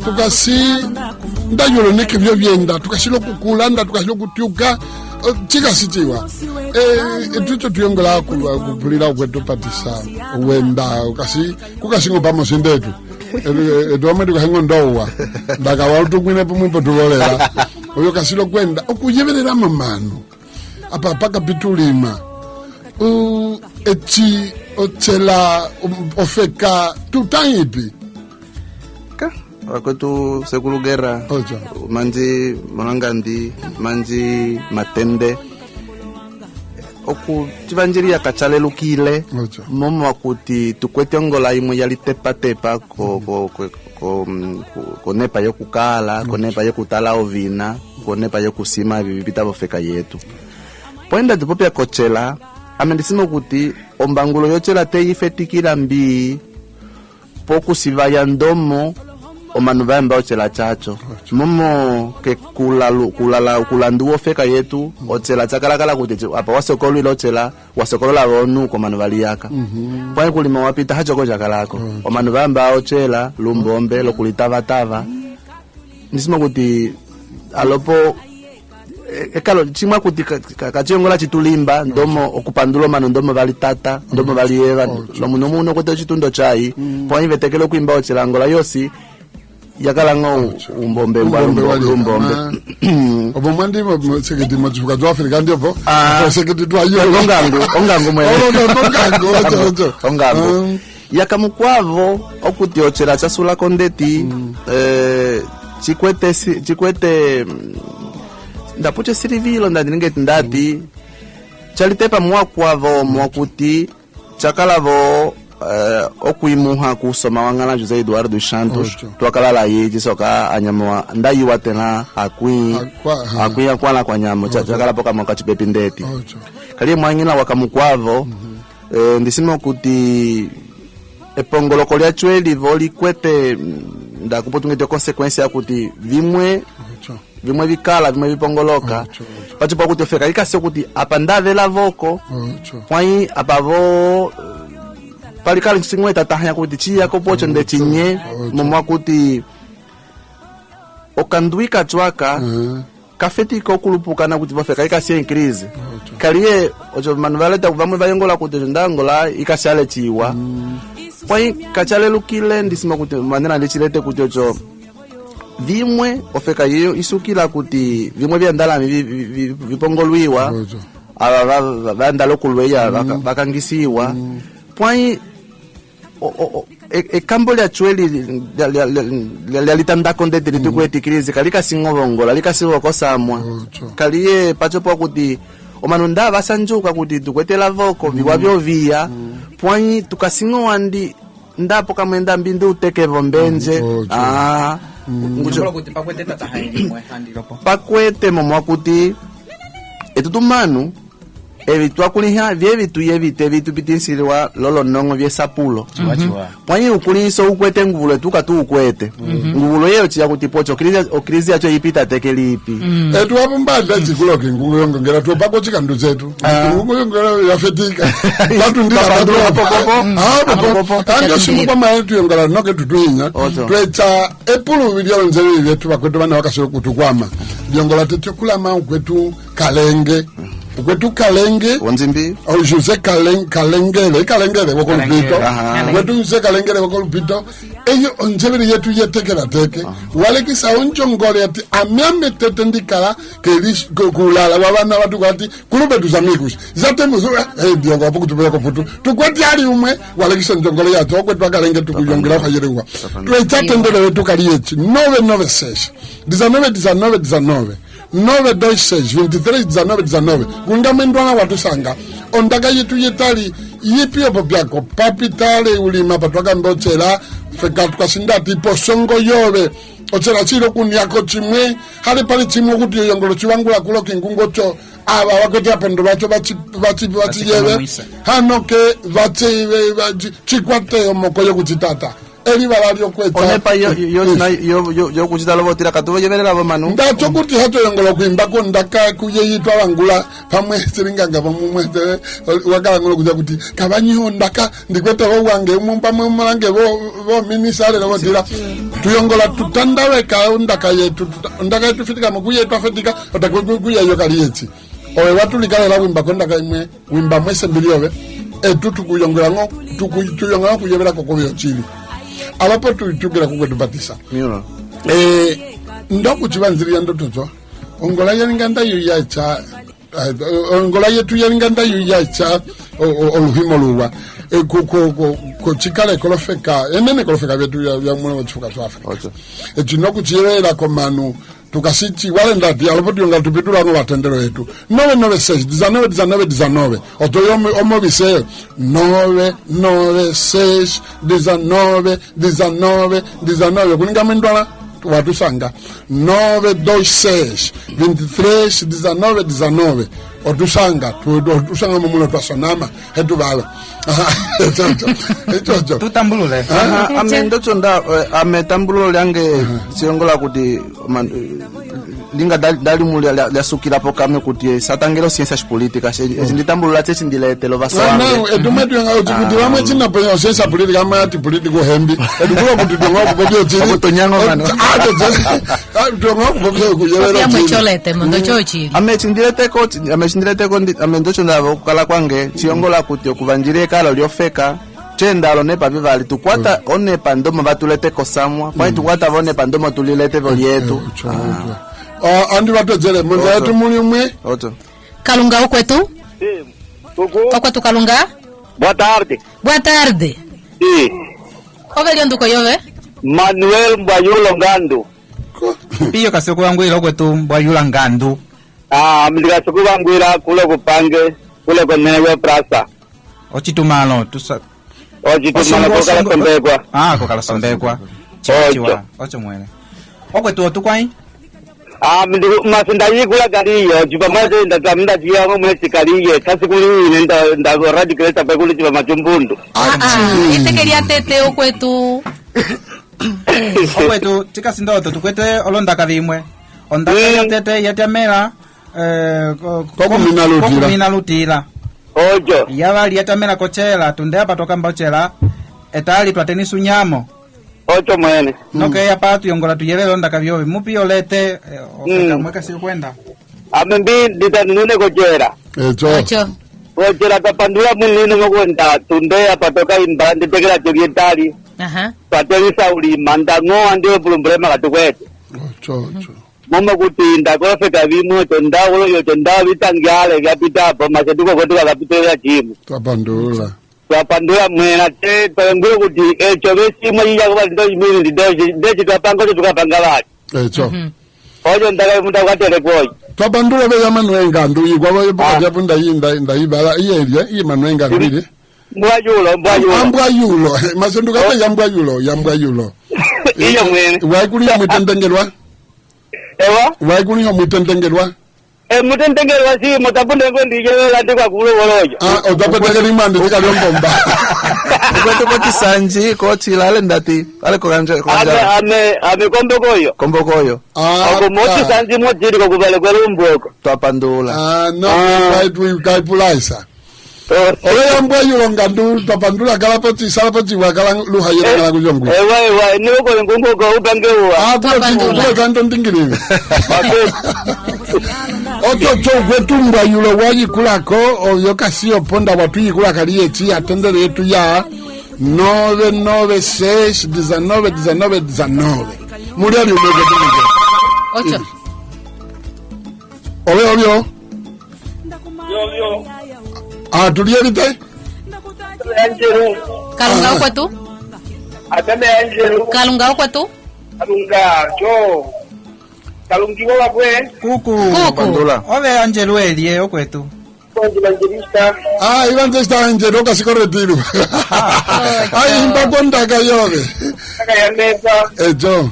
tukasi ndayulo nekevyo vyenda tukasilo kukulanda tukasilo kutyuka chikasitiwa etucho tuyongola kupulila kwetu Patissa wenda kukasingo pamosi ndetu etuwamwe tukahengo ndowa ndakawa utukwine pomwipo tulolela oyo kasilo kwenda okuyevelela mamanu apa paka pitulima eti otchela ofeka tutaipi wakwetu sekulu Guerra manji Mangandi manji Matende oku chivanjiri kachalelukile momo wakuti tukwete ngola imwe yalitepa konepa yokukala konepa yokutala ovina konepa yokusima vivipita vofeka yetu poenda tipopya kochela amendisimo kuti ombangulo yochela teyifetikila mbii pokusivaya ndomo omanu vayamba ochela chacho momo ke kulanduwo feka yetu ochela chakalakala kuti apa wasokolo ilo ochela wasokolola vonu komanu valiyaka pwani kulima wapita hachoko chakalako omanu vayamba ochela lumbombe lokulitavatava ndisimo kuti alopo ekalo chimwa kuti kachiongola chitulimba ndomo okupandula mano ndomo vali tata ndomo vali eva lomuno muno kuti chitundo chai pwani vetekelo kuimba ochelangola yosi yakalango umbombe obo mwandi seketi machuka do Afrika ndiopo seketi do ayo ongango mwe ongango yakamukwavo okuti ochela chasula kondeti chikwete ndapuche sirivilo ndandingeti ndati chalitepa mwakwavo mwakuti chakalavo okuimuha kusoma wangana José Eduardo dos Santos twakalala yeji soka anyamwa ndayiwa tena akwi akwala kwa nyamo chakala poka mwaka chipepi ndeti kali mwangina wakamukwavo ndisimo kuti epongoloko lya chweli voli kwete ndakupotungete consequence ya kuti vimwe vikala vimwe vipongoloka pachipa kuti ofeka ikase kuti apa ndavela voko kwai apavo palikali chingwe tatahanya kuti chiya kopocho nde chinye momwa kuti okanduika chwaka kafeti ko kulupukana kuti vofeka ikase in crise kaliye ocho manu valeta vamwe vayengola kuti ndangola ikasale chiwa Poi kachale lukile ndisima kuti manena ndichilete kuti ocho vimwe ofeka iyo isukila kuti vimwe vya ndalami vipongolwiwa ava vandalo kulweya vakangisiwa poi ekambo lya chweli lyalitandako ndete litukuetikilizi kalika singovongola lika sivokosamwa kaliye pachopo kuti omanunda vasanjuka kuti tukwetela voko viwa vyoviya poi tukasingowa ndi ndapo kamwenda mbindu utekevo mbenje pakwete momwa kuti etutumanu evitu akuliha vyevitu yevite evitu bitinsiliwa lolo nongo vyesapulo pwanyi ukuliso ukwete nguvulo etukatu ukwete nguvulo yeyo chiya kuti pocho okrizi yacho ipita teke lipi etu wapumbanda chikuloki ngunguyongongera topako chikandu zetu ngunguyongongera yafetika latundira bandu hapo anga simukwa maetu yongala noke tutuinya twecha epulu video nzeli vyetu wakwetu wana wakasio kutukwama yongola techokulama ukwetu kalenge ukwetu kalenge onzimbi au jose kalengele wakolupito ukwetu jose kalengele wakolupito eyo onjebiri yetu yetekela teke walekisa onjongole ati amyame tete ndikala kelish kulala wabana watu kwati kulube tuzamikus zate muzu diongo apo kutubela koputu tukwati ali umwe walekisa onjongole yatu okwetu kalenge tukuyongela fayerewa tuetatendele wetu kaliyechi 996 19 926 kungamendwana watu sanga ondaka yetu yetali yipio popiako papitale ulima patwaka mbochela fekatu kasinda tipo songo yove ochela chilo kunyako chimwe hali pali chimwe kuti yongolo chiwangula kulo kingungocho aba wakwete apondo bacho bachi yeve hanoke bachi chikwate omokoyo kuchitata elibala lyokweta onepa yo kuchita lovotila katuvo yeverela vomanu ndacho kuti hato yongolo kuimbako ndaka kuyeyitwa wangula pamwe siringanga pamwe wakalangulo kuja kuti kabanyiho ndaka ndikwete wange pamwe mulange vo minisale lovotila tuyongola tutandaweka ndaka yetu fitika mukuyetwa fetika otakuya kaliyechi owe watulikala wimbako ndaka imwe wimba mwese mbiliove tukuyongola ngo tuyongola kuyevera kokobyo chili abapo tugira kugwetu Patissa ndoku chibanziriya ndotozo ongola yalinganda yuyacha ongola yetu yalinganda yuyacha oluhimo luwa ko chikale kolofeka enene kolofeka betu ya mwana chuka so Afrika echinoku chirera komanu tukasichi wale ndati alopoti yonga tupitula no batendero yetu 996 otoyo omobise 996 kuninga mendwala watu sanga 926 23 otusanga mumuno twasonama hetubalo echocho tutambulule amendocho nda ametambululo lyange siongola kuti linga dalimu lyasukira pokame kuti satangelo ciencias políticas nditambulula tse ndilete lovasawange edumetu yanga kuti vamwe china po ciencia política amati political hembi edukulo kuti dongo kubobyo chiri kutonyango mano dongo kubobyo kuyelera chiri amecholete mondo chochiri amechindileteko amendocho ndavo kukala kwange chiongola kuti okuvanjire kala lyofeka chendalo nepa vivali tukwata onepa ndomo vatulete kosamwa kwai tukwata vonepa ndomo tulilete volyetu andi vatozele mwenza yetu muli mwe Kalunga ukwetu okwetu Kalunga boa tarde ovelio nduko yove Manuel Mbwayulo Ngandu piyo kasoko wangwira okwetu Mbwayulo Ngandu mndikasoko wangwira kule kupange kule konewe prasa ochitumalo kokalasombekwa kokalasombekwa chiwa ocho mwene okwetu otukwai masindayikula kaliyo jupamoja ndatamndachiyamo mwesi kaliye kasikuliine ndaradikilesa pekuli chipa machumbundu itekelia tete okwetu okwetu chikasindoto tukwete olondaka vimwe ondaka yatete yatyamela kokumina lutila ojo yavali yatyamela kochela tundeapa tokambochela etali twateni sunyamo ocho mwene noke yapa tuyongola tuyevele ondaka vyove mupiyo lete ofeka mweka siyo kwenda amembi nditanune kochera ocho Ojera tapandula mulino mokwenda tunde apatoka imbande tekela orientali. Aha. Patelisa uli mandango ande problema katukwete. Ocho. Mama kutinda kofeka vimo tonda ulo yo tonda vitangale kapita pa masetuko kwetu kapita jimu. Tapandula mwena te pangwe kuti chovesi mwiya kwa ndo imini ndeje tapanga tukapanga bati. Echo. Ojo ndaka munda kwatele boy. Tapandula be yamanwenga ndu igwa boka japunda yinda ibala iye manwenga ngire. Mbwayulo masenduka pe yambwayulo. Iyo mwene. Waikuli mwitandengelwa. Ewa? Waikuli mwitandengelwa. Mutendengelwa si mutapunda ndije landika kulo wolojo. Utapetengeli mande tikalombomba. Kwete poti sanji kochila ale ndati ale kokanja ame kombokoyo ako moti sanji mojiri kokuvale kwelumboko twapandula no kaipulaisa ole yambwayulo ngandu twapandula kala poti sala poti wakala luhayira kala kujongwe ewa niwoko ngumboko upangewa twapandula kanto ndingilini ocho kwetumbwa yulo wayikulako oyokasiyo ponda watuyikula kaliyechi atendele yetu ya 9961919 muliali umeze tunike 8 obyo tuliyelite kalunga okwetu atame Angelo kalunga okwetu kalunga jo kalungiwa wakwe kuku ove Angelo elie okwetu evangelista evangelista Angelo kasikoretiro impakondaka yobe kaka ya Mesa ejo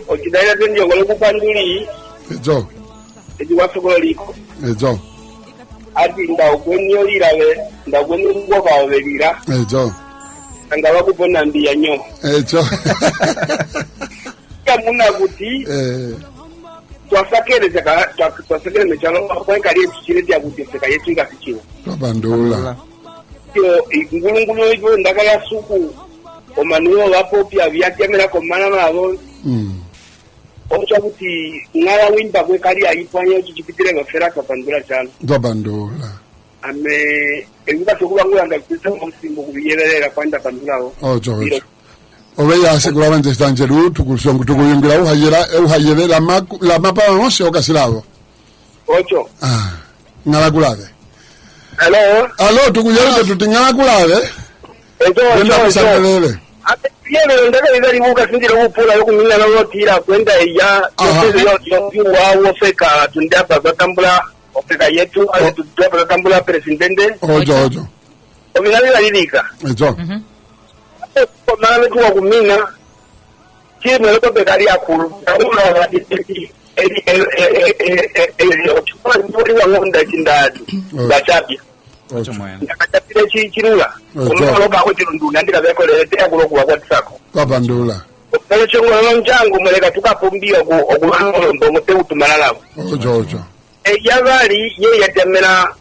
okidaira tenjongolo kupanduli ejo ejiwasogoliko ejo ati ndakwenyolirawe ndakwenyolirira ejo nga bakupona mbiya nyo ejo kamuna kuti twasakereza chalo kwekali ekikiretya kuti seka yetu ikasikiwa twapandula yo ngulungulu ijo ndaka ya suku omanuo Popya vyatyamela komana nabo ocha kuti ngala wimba kwekali ayipanya chipitire ngafera twapandula chalo twapandula ame evuka sokulangula ngakutsa musimbo kubiyelera kwanda pandulawo ocho obe yasekula Evangelista Angelo tukuyungira uhayere la mapa onse okasilabo ocho ngala kulave Allo tukuyelete tuti ngala kulave kwenda kusandelele yele ndaka izali muka sindira kupula yokumina lovotila kwenda ya wawo feka tundapa batambula ofeka yetu ale tudapa batambula presidente ojo ovinalila lilika ejo komana tuwa kumina chime loko bekari akulu una ochukua ndori wangonda chindadi bachapia ndakachapile chirula omoloka ko chirunduna ndikabekole yakulokuwa kwatisako twapandula kale chongolo njangu muleka tukapumbia okulombo muteutumana labo ojo yavali ye yatemera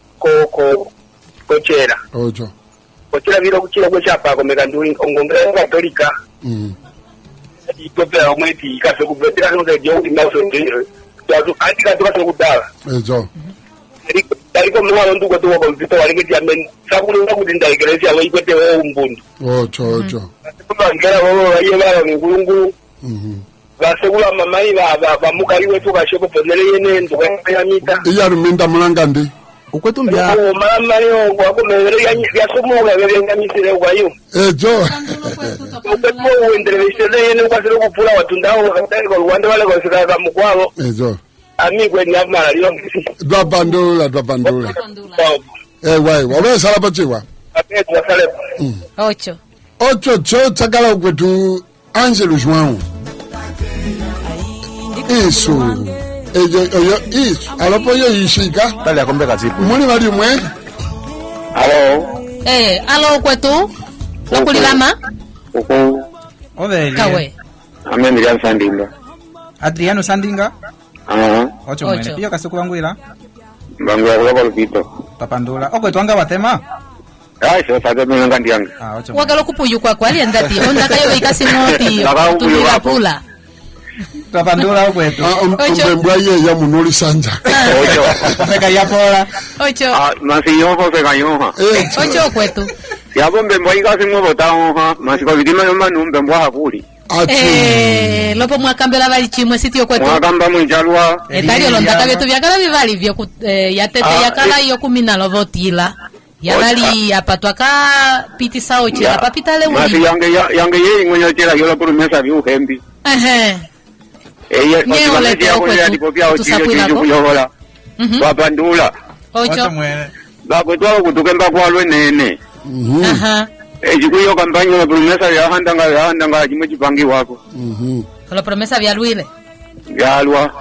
kochera ojo kochera viro kuchira kwechapa komeka nduri ongongera katolika ikopera omweti kafe kuvetera no de yo imaso de tatu andika tukaso kudala ejo ariko mwana nduko tuwa kompito waliketi amen sakulunga kudinda Ecclesia wayikwete Umbundu ojo kubangera wo yebala ngulungu basekula mamai bamukali wetu kashopo ponele yene nduka mita iya Arminda Mangandi ukwetumbya mama yo kwakomere yasumuka bebengamisire kwayo ejo ukwetu uendelesele yene kwasire kupula watundao katali kwa Rwanda wale kwa sika mukwalo ejo amigwe ni amala liyongisi twapandula wai wabe sala pachiwa apetu wasale 8 cho tsakala kwetu Angelo João isso isu alopoyo yishika tali akombeka zipo muli bali mwe alo kwetu okulilama ove kawe Adriano Sandinga ocho mwene piyo kasekulangwila Bangwa kwa lupito. tapandula okwetu anga batema Sio sasa tunanga ndianga. ocho wakalo kupuyu kwa kwali ndati onda kayo ikasimoti tumira pula Tapandula okwetu. Umbembwa ya munoli sanja. Feka ya pola. Ocho. Masiyoho feka yoha. Ocho okwetu. Yabo mbembwa ikasi mwo botaho masiko bidima yomba numbembwa hakuli. Lopo mwakambela bali chimwe sitio kwetu. Mwakamba mwijalwa. Etali olondaka betu byakala vivali vyo yatete yakala yokumina lovotila. Yabali apatwaka pitisa ochela papita le masi yange ye ngoyo chela yola por mesa vyo hembi. Olete Ocipama Popya Otchili kuyola. Wapandula. Ocho. Bakwetwa kutukemba kwalwe nene. Ejikuyo kampanya la promesa ya handanga jimwe chipangi wako. La promesa vya Luile. Yalwa.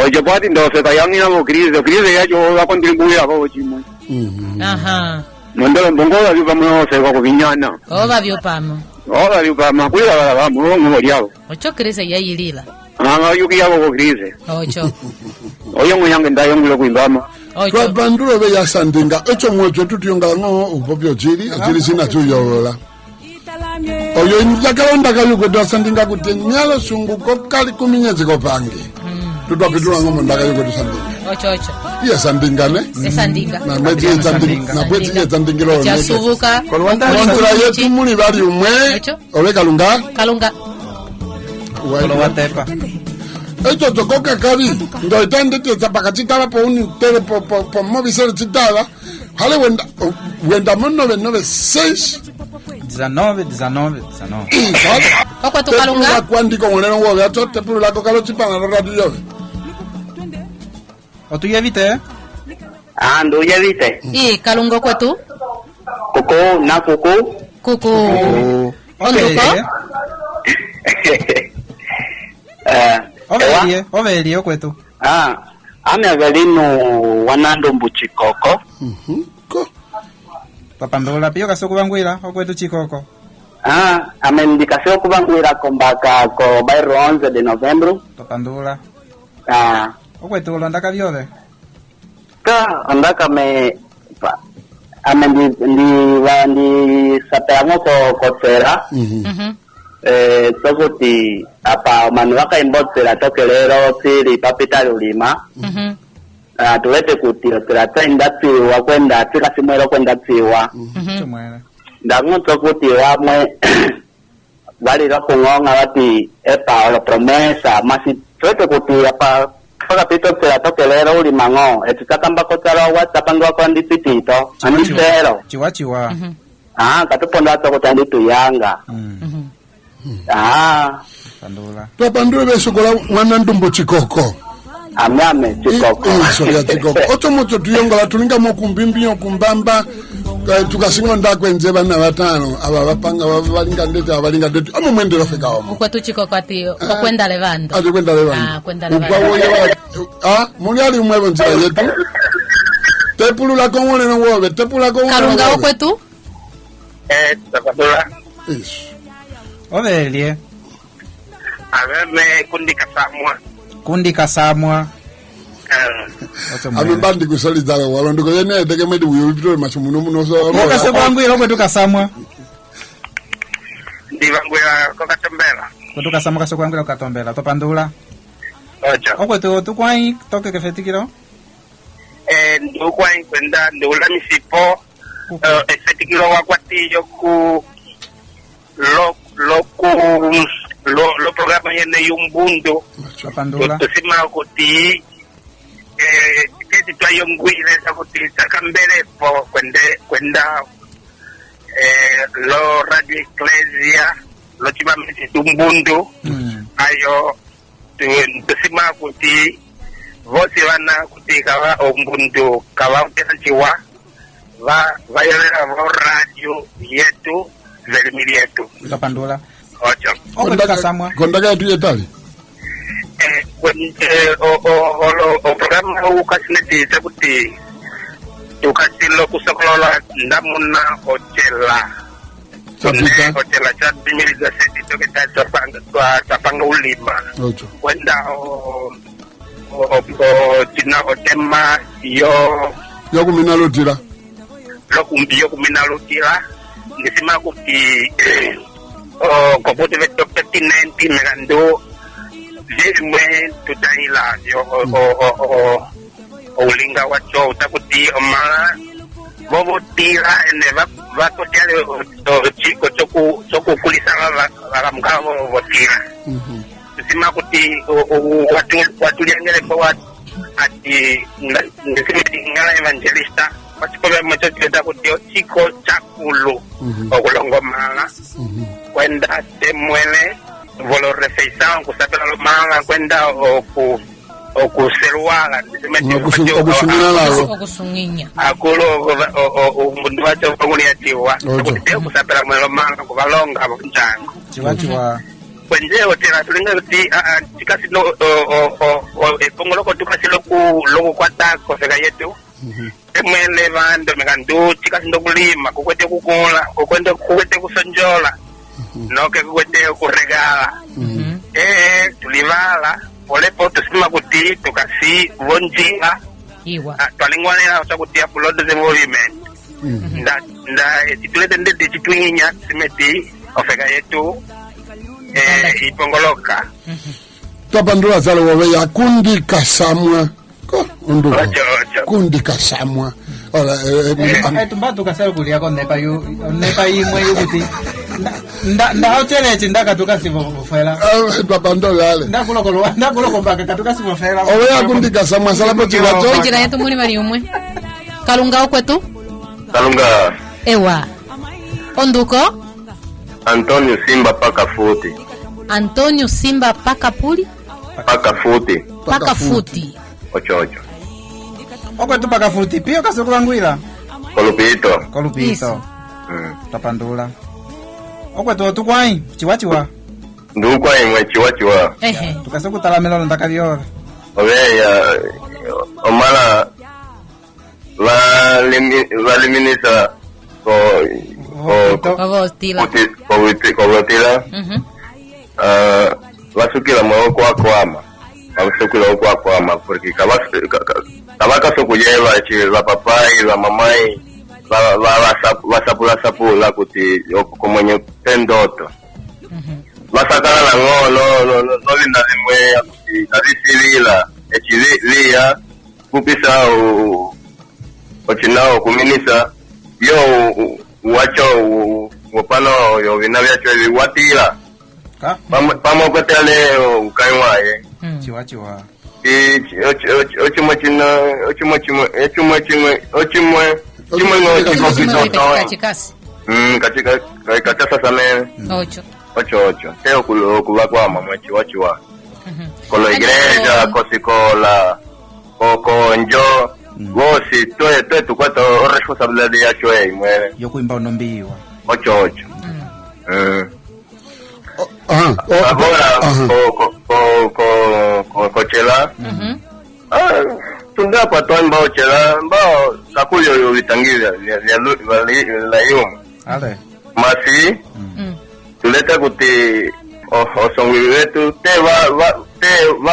Oje pati ndo feka yangi na krize yacho wa kontribuya kwa chimwe. Mondelo mbongola bipa mwe feka ko binyana. Oba byopamo. Oba byopamo kuya bala ba mulongo lyao. Ocho krize yayilila. Yuki yabo ko krize. Ocho. Oyo ngoyange ndayo ngulo kuimbama. Kwa bandulo be ya sandinga echo mwecho tutiyongala ngo Popya Otchili sina tuyola. Oyo injakalonda kayuko do sandinga kuti nyalo sunguko kali kuminyezi ko pange. Tutapitula ngo ndaka yuko do sandinga. Ocho. Iya sandinga ne? Sandinga. Na meji sandinga. Na bweti ya sandingiro. Ya suvuka. Kontra yetu muli bali umwe. Owe kalunga. Watepa. Echo tokoka kari ndo itande teza pakachitala po uni tele po movisere chitala hale wenda mono 96 19. Oko tukalunga kwandiko ngoleno wo ya tote pulu la kokalo chipana ro radio Otu yevite? Ando yevite. Kalungo kwetu? Kuku na kuku. Onduko? Ovelie okwetu. Ame avelino wanando mbuchikoko. Ko. Papandula pio kasoku bangwira okwetu chikoko. Ame indikación kubangwira kombaka ko bairo 11 de novembro. Papandula. Okwetu londaka biove. Andaka me ame ndi sapelamo ko sera. Sokuti apa manuaka imbotera tokelero siri papita lulima. Tuwete kuti oterata indatsiwa kwenda tika simwero kwenda tsiwa. Ndanguto kuti wamwe wali rakungonga wati epa la promesa masi tuwete kuti apa kaka pito tera tokelero ulima ngo etutakamba kotara watapangwa kwa ndipitito anisero. Chiwa. Katuponda toko nditu yanga. Pandula. Papandula besokola mwana ndumbo chikoko. Ame chikoko. Soya chikoko. Oto moto tuyongola tulinga mokumbimbi kumbamba tukasingo ndakwenze bana batano aba bapanga balinga ndete amo mwendero feka omo. Ukwetu chikoko ati kwenda levando. Kwenda levando. Kwenda levando. Mulyali umwe nzira yetu. Tepulula kongole no wobe, tepulula kongole. Kalunga okwetu? Tapandula. Ovelie. Aveme kundi kasamwa. Abibandi kusalizala walondo yene teke medi uyipito machumuno muno so. Oka se bangwira okwetu kasamwa. Ndibangwira kokatembela. Okwetu kasamwa kaso kwangwira kokatombela. Topandula. Ocho. Okwetu tukwai toke kefetikiro. Ndukwai kwenda ndula misipo. Efetikiro wakwatillo ku lo programa yene Umbundu. Topandula. Tusima kuti kesi twayongwire kuti takambele po kwenda lo radio Ecclesia lo chimamisi Umbundu. Ayo tusima kuti vosi wana kuti kawa Umbundu kawa utanachiwa vayolera vo radio yetu velimili yetu. Topandula. Ocho. Okwetu kasamwa. Kondaka yetu yetali. O programa ukasinetiza kuti ukasilo kusokolola ndamuna ochela. Ochela cha 2017 toke tapanga ulima. Ocho. Kwenda tina otema yo kumina lotira. Yo kumina lotira. Nisima kuti kopote veto 2019 megando Jimwe tutaila o linga wacho utakuti omala lovotila ene vakotele o chiko choku kulisana la mkavo votila. Sima kuti watu liangele kwa ati ngala evangelista wachikobe mwacho cheta kuti o chiko chakulu okulongo mala kwenda temwele volo refeição kusapela lo mala kwenda okuseruala okusunginya akulo umbundu wacho vanguliatiwa kuti kusapela mwelo mala kuvalonga abunjango chiwa kwenjeo tena tulinga kuti chikasi no epongoloko tukasi loku kwatako feka yetu emwele vando mekandu chikasi ndokulima kukwete kukula kukwete kusonjola noke kukwete kuregala tulivala olepo tusima kuti tukasi vonjinga twalingwanela osakuti upload the movement nda titulete ndete chitwinginya simeti ofeka yetu ipongoloka tapandula zale wawe ya kundi kasamwa ko undu kundi kasamwa ola tumbatu kasalo kulia ko nepa imwe yukuti nda hoteleti ndaka tukasivo fela tapandula ale ndakulo mbaka katukasivo fela owe ya kundi kasamwa salapo chiwacho njira yetu muli bali umwe kalunga okwetu Kalunga ewa onduko Antonio Simba paka futi. Antonio Simba paka puli paka futi Ocho okwetu paka futi pio kasokulangwila kolupito tapandula okwetu tukwai chiwachiwa ndukwai mwe chiwachiwa tukasokutalamelo ndakavyola oveya omala valiminisa kovotila vasukila mwoko akwama porque kavakasokujeva vapapai vamamai vasapula kuti komwenye pendoto vasakala nango novina zimwe kuti nazisilila echiliya kupisa ochinao kuminisa yo wacho wopano yo vina vyacho viwatila pamokwetele ukaiwaye chiwa kachasasamene ocho teo kuvakwama mwechiwachiwa kolo igreja kosikola kokonjo vosi toe tukwata responsabilidade yacho imwe yokuimba unombiwa ocho agora kochela tunda patwa mbao chela mbao sakulyo yovitangiza la yuma masi tuleta kuti osongwi wetu te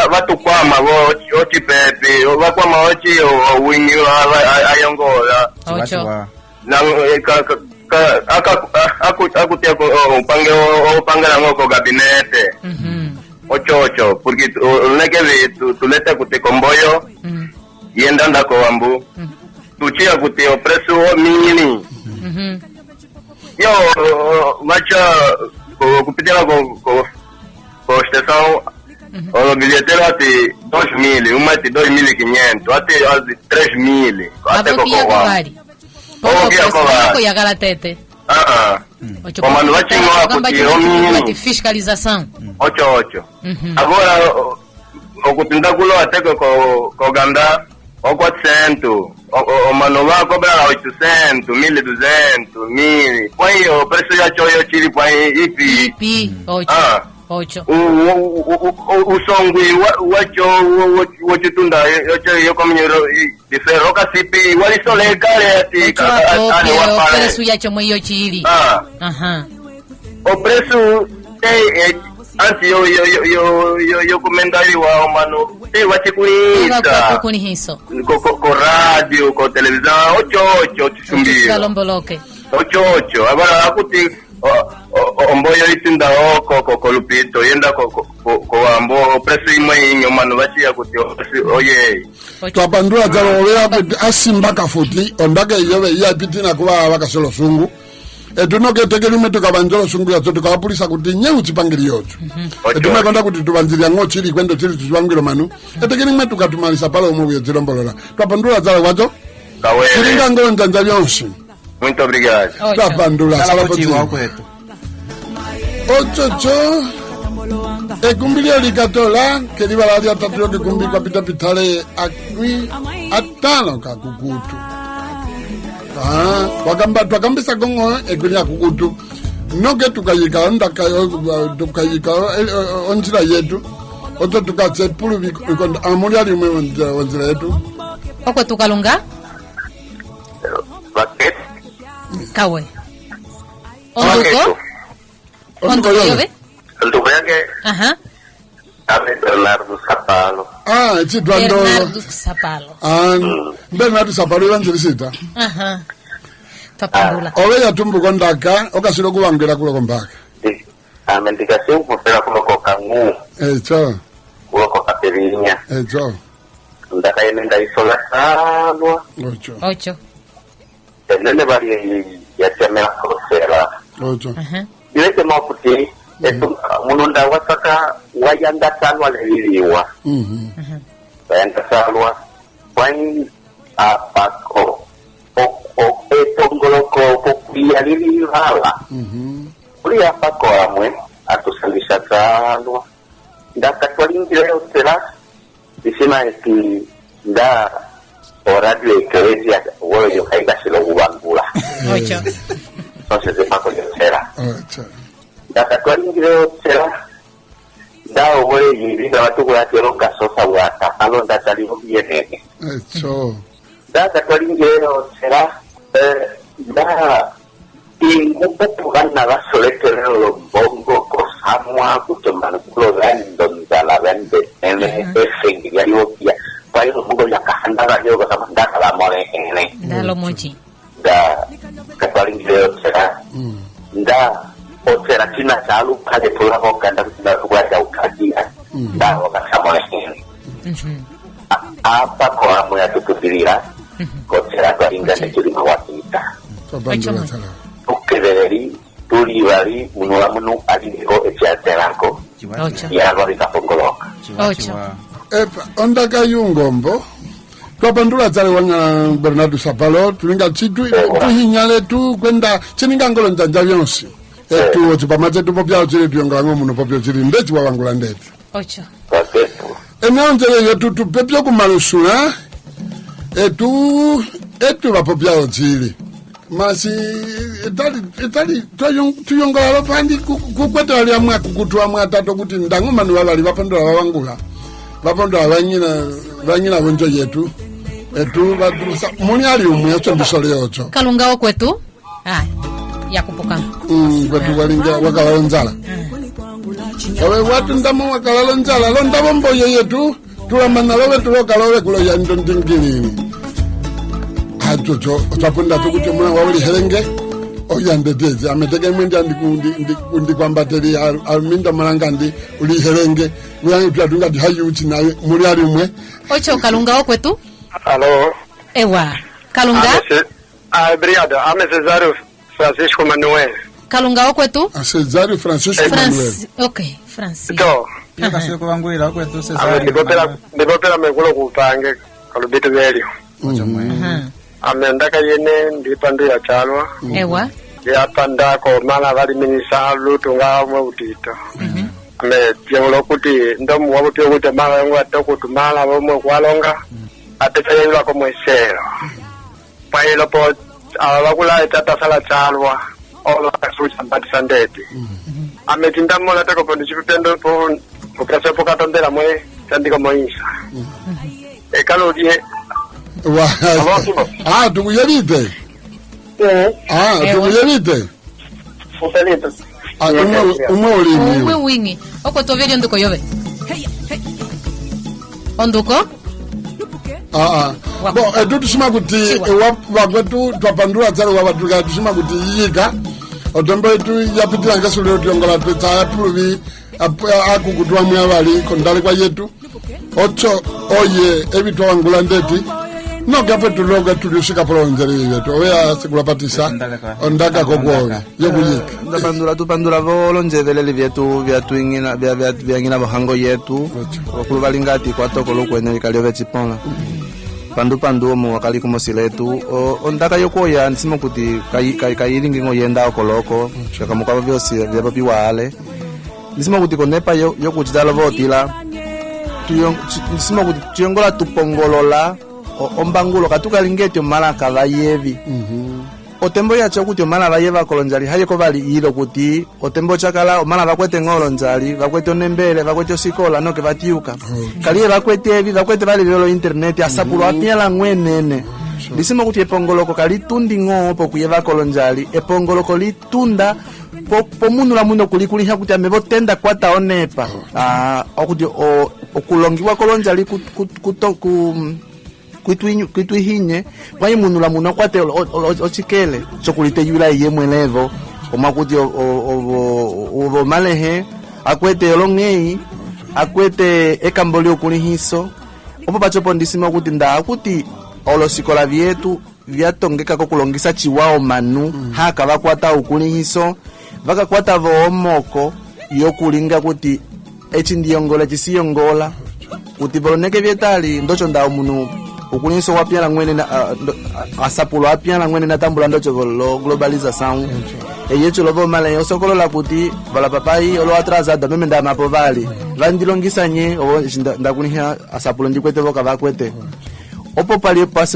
vatukwama ocipepi vakwama oci owinyi ayongola akutia upangela ngoko gabinete ocho porque unekevi tulete kuti komboyo yendanda ko ambu tuchia kuti opresu mini yo vacha kupitela ko estação o bilheteiro ati 2.000 uma ati 2.500 ati 3.000 até kokovali Opo yakala tete. Comando vai chamar kuti omini fiscalização. Ocho. Agora o kutinda kulo até ko ganda o 400. O mano vai cobrar 800, 1.200, 1.000. Põe o preço já choio tiri põe ipi. Ocho. O songwi wacho tunda yo communero de ferro casipi wali sole kale ati o preço ya chomo yo chili. O preço antes yo comentário wa mano wachikuita ko radio ko televisão ocho chisumbia kalomboloke ocho agora akuti omboyo itinda ko lupito yenda ko ambo presi imwe inyuma no bachiya kuti oye twapandula dzalo oya kuti asimba kafuti ondake yobe yapitina kuba bakasolo sungu etunoke tekeli metu kabanjolo sungu yazo tukapulisa kuti nyeu chipangiri yocho etume konda kuti tubanziria ngochili kwendo chili tuwangiro manu etekeli metu katumalisa pala omuyo zilombolola twapandula dzalo wacho siringa ngonja njalionsi. Muito obrigado. Twapandula sala kwetu. Ochocho ekumbilio likatola keliba la dia tatu ke kumbi kwa pitale akwi atano kakukutu wakambisa gongo ekulia kukutu noke tukayika ondaka tukayika onjira yetu oto tukatse pulu bikonda amuli ali mwe onjira yetu oko tukalunga Baket kawe onduko yobe ndugu yake Bernardo Sapalo. Bernardo Sapalo. Bernardo Sapalo yanzirisita. Tapandula. Oweya tumbu kondaka okasilo kuwangela kulo kombaka. Amendikasi ukufera kulo kokangu. Echo. Kulo kokaperinya. Echo. Ndaka yenda isola salwa. Ocho. Nene bari yatyama kosera. Ocho. Yete maputi mununda wasaka wayanda salwa leliwa. Wayanda salwa kwani apako pongoloko pokuya lilihala. Uli apako amwe atusalisha salwa. Ndaka twalingile otela disema eti nda oradio Ecclesia woyo kaigashilo kubangula. Ocho. Entonces de paco de cera. Ocho. Ndaka twalingile otela ndao wole yibinga batuko yatero kasosa wata alo ndataliho bienene. Echo. Ndaka twalingile otela nda ingupupugana basolekelelo lombongo kosamwa kutomana kulo gandonzala gande ene efengi yaliopia kwa hiyo mungo yakahandaga leo kama ndaka la mole ene ndalo mochi da katwaringile otera nda otera tina chalu kade pula kokanda kutinda kuwaja ukadia nda wakasamole ene apa kwa moya tukudirira kotera twaringa nekiri mawakita ukeveleri tulivali munula munu alingo echaterako ya lorita pongoloka. Ocho. Ondaka yungombo twapandula tsale wanya Bernardo Sapalo tulinga chitu tuhinyale tu kwenda chininga ngolo njanja byonsi etu Ocipama Popya Otchili tuyongola muno Popya Otchili ndechi wawangula ndeti. Ocho. Enonjele yetu tupepyo kumalusula etu ba Popya Otchili masi etali tuyongola lopandi kukwete wali amwa kukutua mwa tato kuti ndangoma ni wali bapandula wawangula bapandula wanyina wenjo yetu etu badusa muni ali umwe echo ndisole ocho kalunga okwetu yakupuka kwetu walinga wakalonzala awe watu ndamo wakalonzala londa mboyo yetu tulamana lowe tulokalowe kulo ya ndondingilini ajojo otapunda tukuti mwana wawuli herenge oyandetezi ameteke mwindi ndi kwambateli Arminda Mangandi uli herenge uyangi tuyatunga di hayuchi nawe muri ali umwe. Ocho kalunga okwetu. Halo. Ewa kalunga obrigado ame Cesario Francisco Manuel kalunga okwetu Cesario Francisco Manuel. Okay Francisco to Kasio kuangwira okwetu Cesario ndipopera mekulo kupange kalubito belio amendaka yene ndipandu ya chalwa ewa yapanda ko mala bali minisa lutunga mwe utito ame pyolo kuti ndomu wabutyo kuti mala ngwa tokutu mala bomwe kwalonga atefeyelwa ko mwesero pailo po abakula tata sala chalwa ola kasucha batisa ndeti ame tindamola tako pondi chipendo po pokase pokatondera mwe tandiko moisa ekalodie tukuyelite tukuyelite umwe wingi oko toveli onduko yobe onduko bo tusima kuti wakwetu twapandula tsale wabatuka tusima kuti yika otombo yetu yapitira ngasuliro tiongola peta apuluvi akukutwa mwavali kondale kwa yetu ocho oye ebitwa wangula ndeti nogape tuloga tuliushika polonjeri yetu oya Sikula Patissa ondaka kokwowe yokuyika tupandula volonjeveleli vyatuingina vyangina vohango yetu okulu valingati kwatokolo kwene likalio vecipola pandu omo wakali kumosiletu ondaka yokoya nisimo kuti kayilingi ngoyenda okoloko shakamukava vyosi vyapapiwale nisimo kuti konepa yokuchita lovotila nisimo kuti tuyongola tupongolola ombangulo katukalingeti omala kavayevi otembo yacho kuti omala vayeva kolonjali hayeko vali ilo kuti otembo chakala omala vakwete ngolonjali vakwete onembele vakwete osikola noke vatiuka kaliye vakwete evi vakwete vali vyolo internet asapulo apyala ngwenene lisimo kuti epongoloko kalitundi ng'o pokuyeva kolonjali epongoloko litunda pomunula muno kulikuliha kuti amevotenda kwata onepa okuti okulongiwa kolonjali kwitwihinye mwayimunula muno kwate ochikele chokulite yula yemwe levo omakuti ovo malehe akwete olongei akwete ekamboli okulihiso opo pachopo ndisima kuti nda kuti olosikola vyetu vyatongeka kokulongisa chiwao manu haka vakwata ukulihiso vakakwata voomoko yokulinga kuti echindiyongola chisiyongola kuti voloneke vyetali ndocho ndao munu ukulihiso wapyala ngwene asapulo apyala ngwene natambula ndocho lo globalização eyecho lovo male osokolola kuti vala papai olo atrasado meme nda mapovali vandilongisa nye ndakuliha asapulo ndikwete voka vakwete opo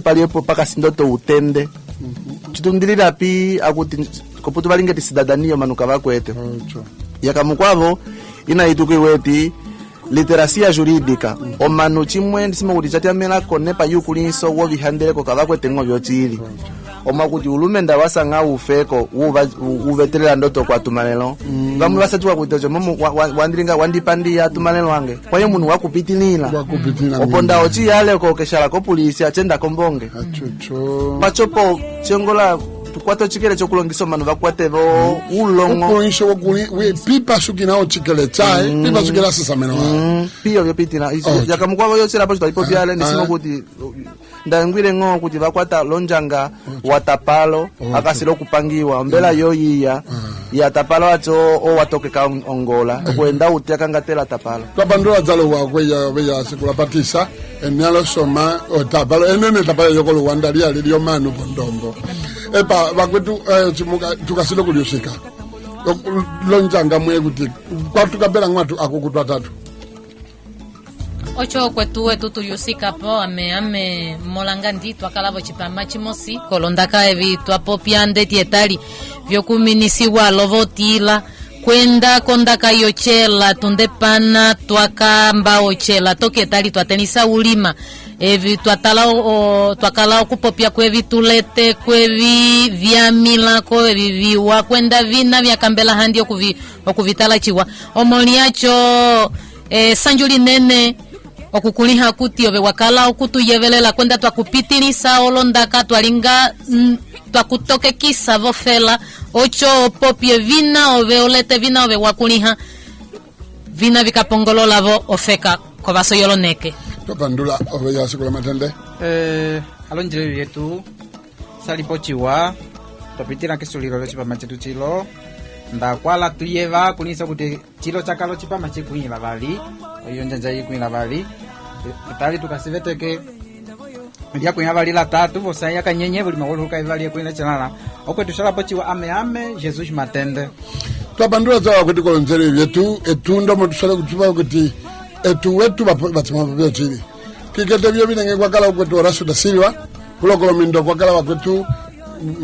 paliepo pakasindoto utende chitundilira pi akuti koputu valingeti cidadania manuka vakwete yakamukwavo inaitukiweti literacia jurídica omanu chimwe ndisimo kuti chatyamela konepa yukulinso wovihandeleko kavakwete ng'o vyochili omakuti ulumenda wasanga ufeko uvetelela ndoto kwa tumalelo vamwe vasatiwa kuti ocho momo wandilinga wandipandia tumalelo wange kwayo munu wakupitilila oponda ochi yale kokeshala ko polisi achenda kombonge pachopo chiongola tukwato chikele chokulongisa manu vakwatevo ulongo kulongisho we pipa sukina ochikele chai pipa sukila sisameno piyo vyopitila yakamukwavo yochela pochita ipo vyale nisimo kuti ndangwire ng'o kuti vakwata lonjanga watapalo akasilo kupangiwa mbela yoyiya ya tapalo acho owatokeka ongola kwenda utyakangatela tapalo twapandula dzalo wakweya Sikula Patissa enyalo soma otapalo enene tapalo yokolo wandalia lilio manu pondombo epa vakwetu tukasilo kuliusika lonjanga mwe kuti kwatukapela ng'watu akukutwa tatu ocho kwetu wetu tuyusika po ame Mangandi twakalavo chipama chimosi kolondaka evi twapopyande tietali vyokuminisiwa lovotila kwenda kondaka yochela tundepana twakamba ochela tokietali twatenisa ulima evi twakala okupopya kwevi tulete kwevi vyamilako evi viwa kwenda vina vyakambela handi okuvitala chiwa omoli yacho sanjuli nene okukuliha kuti ove wakala okutuyevelela kwenda twakupitilisa olondaka twalinga twakutokekisa vofela ocho popye vina ove olete vina ove wakuliha vina vikapongolola vo ofeka kovaso yoloneke topandula ove ya Sikula Matende alonjele vyetu salipo chiwa topitila kisuliro vyo chipama chetu chilo ndakwala tuyeva kunisa kuti chilo chakalo chipama chikwim vavali oyo njanja yikwim vavali tali tukasiveteke lyakwim vavali la tatu kosãi Kanyenye vulima wolohulukãi vivali yakwim lecelãlã okwetu xalapo chiwa ame Jesus Matende twapandula dzawa kuti kolonjeri vyetu etu ndomo tusale kutupa kuti etu wetu Ocipama Popya Otchili kikete vyo vinenge kwakala kwetu Horácio dos Reis kulokolo mindo kwakala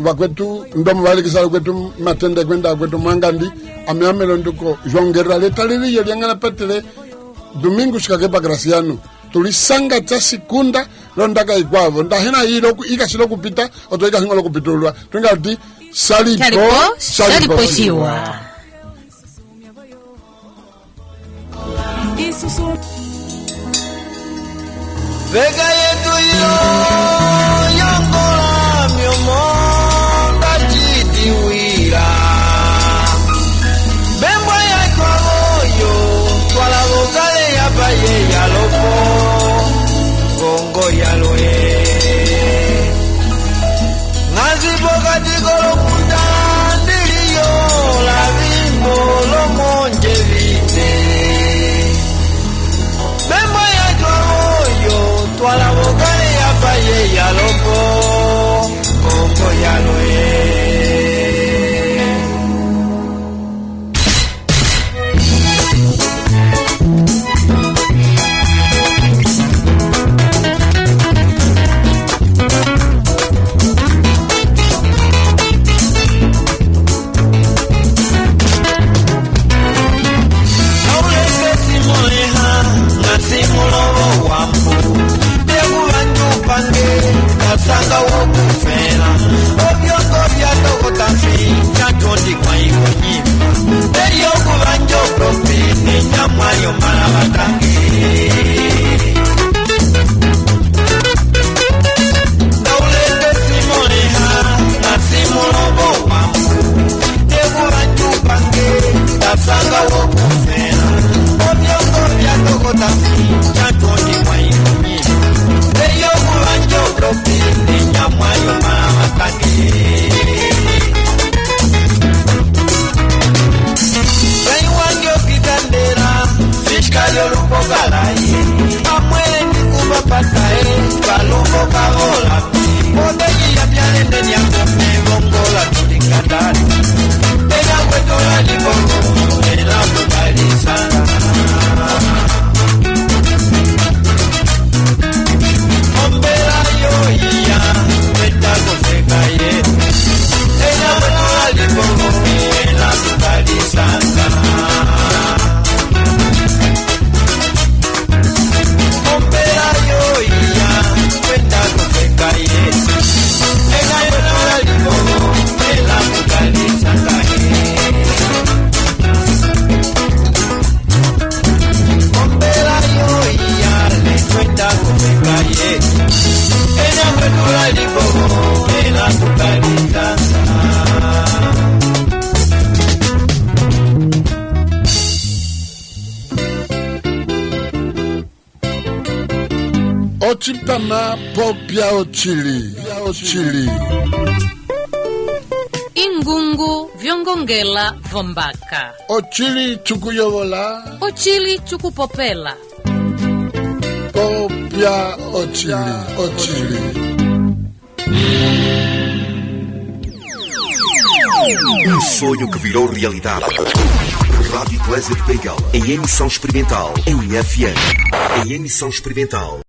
wakwetu ndomo valikisala kwetu Matende kwenda kwetu Mangandi ame londuko João Guerra letaliliyo lyangana patele domingo shikakepa Graciano tulisanga cha sikunda londaka ikwavo ndahena hilo ikasilo kupita oto ikasingolo kupitulwa twingati salipo chiwa vega yetu yo yongola myomonda chitiwira Ocipama Popya Otchili. Ingungu vyongongela vombaka. Otchili chukuyovola. Otchili chukupopela. Popya Otchili. Um sonho que virou realidade. Rádio Ecclesia Benguela, em emissão experimental, em FM, em emissão experimental.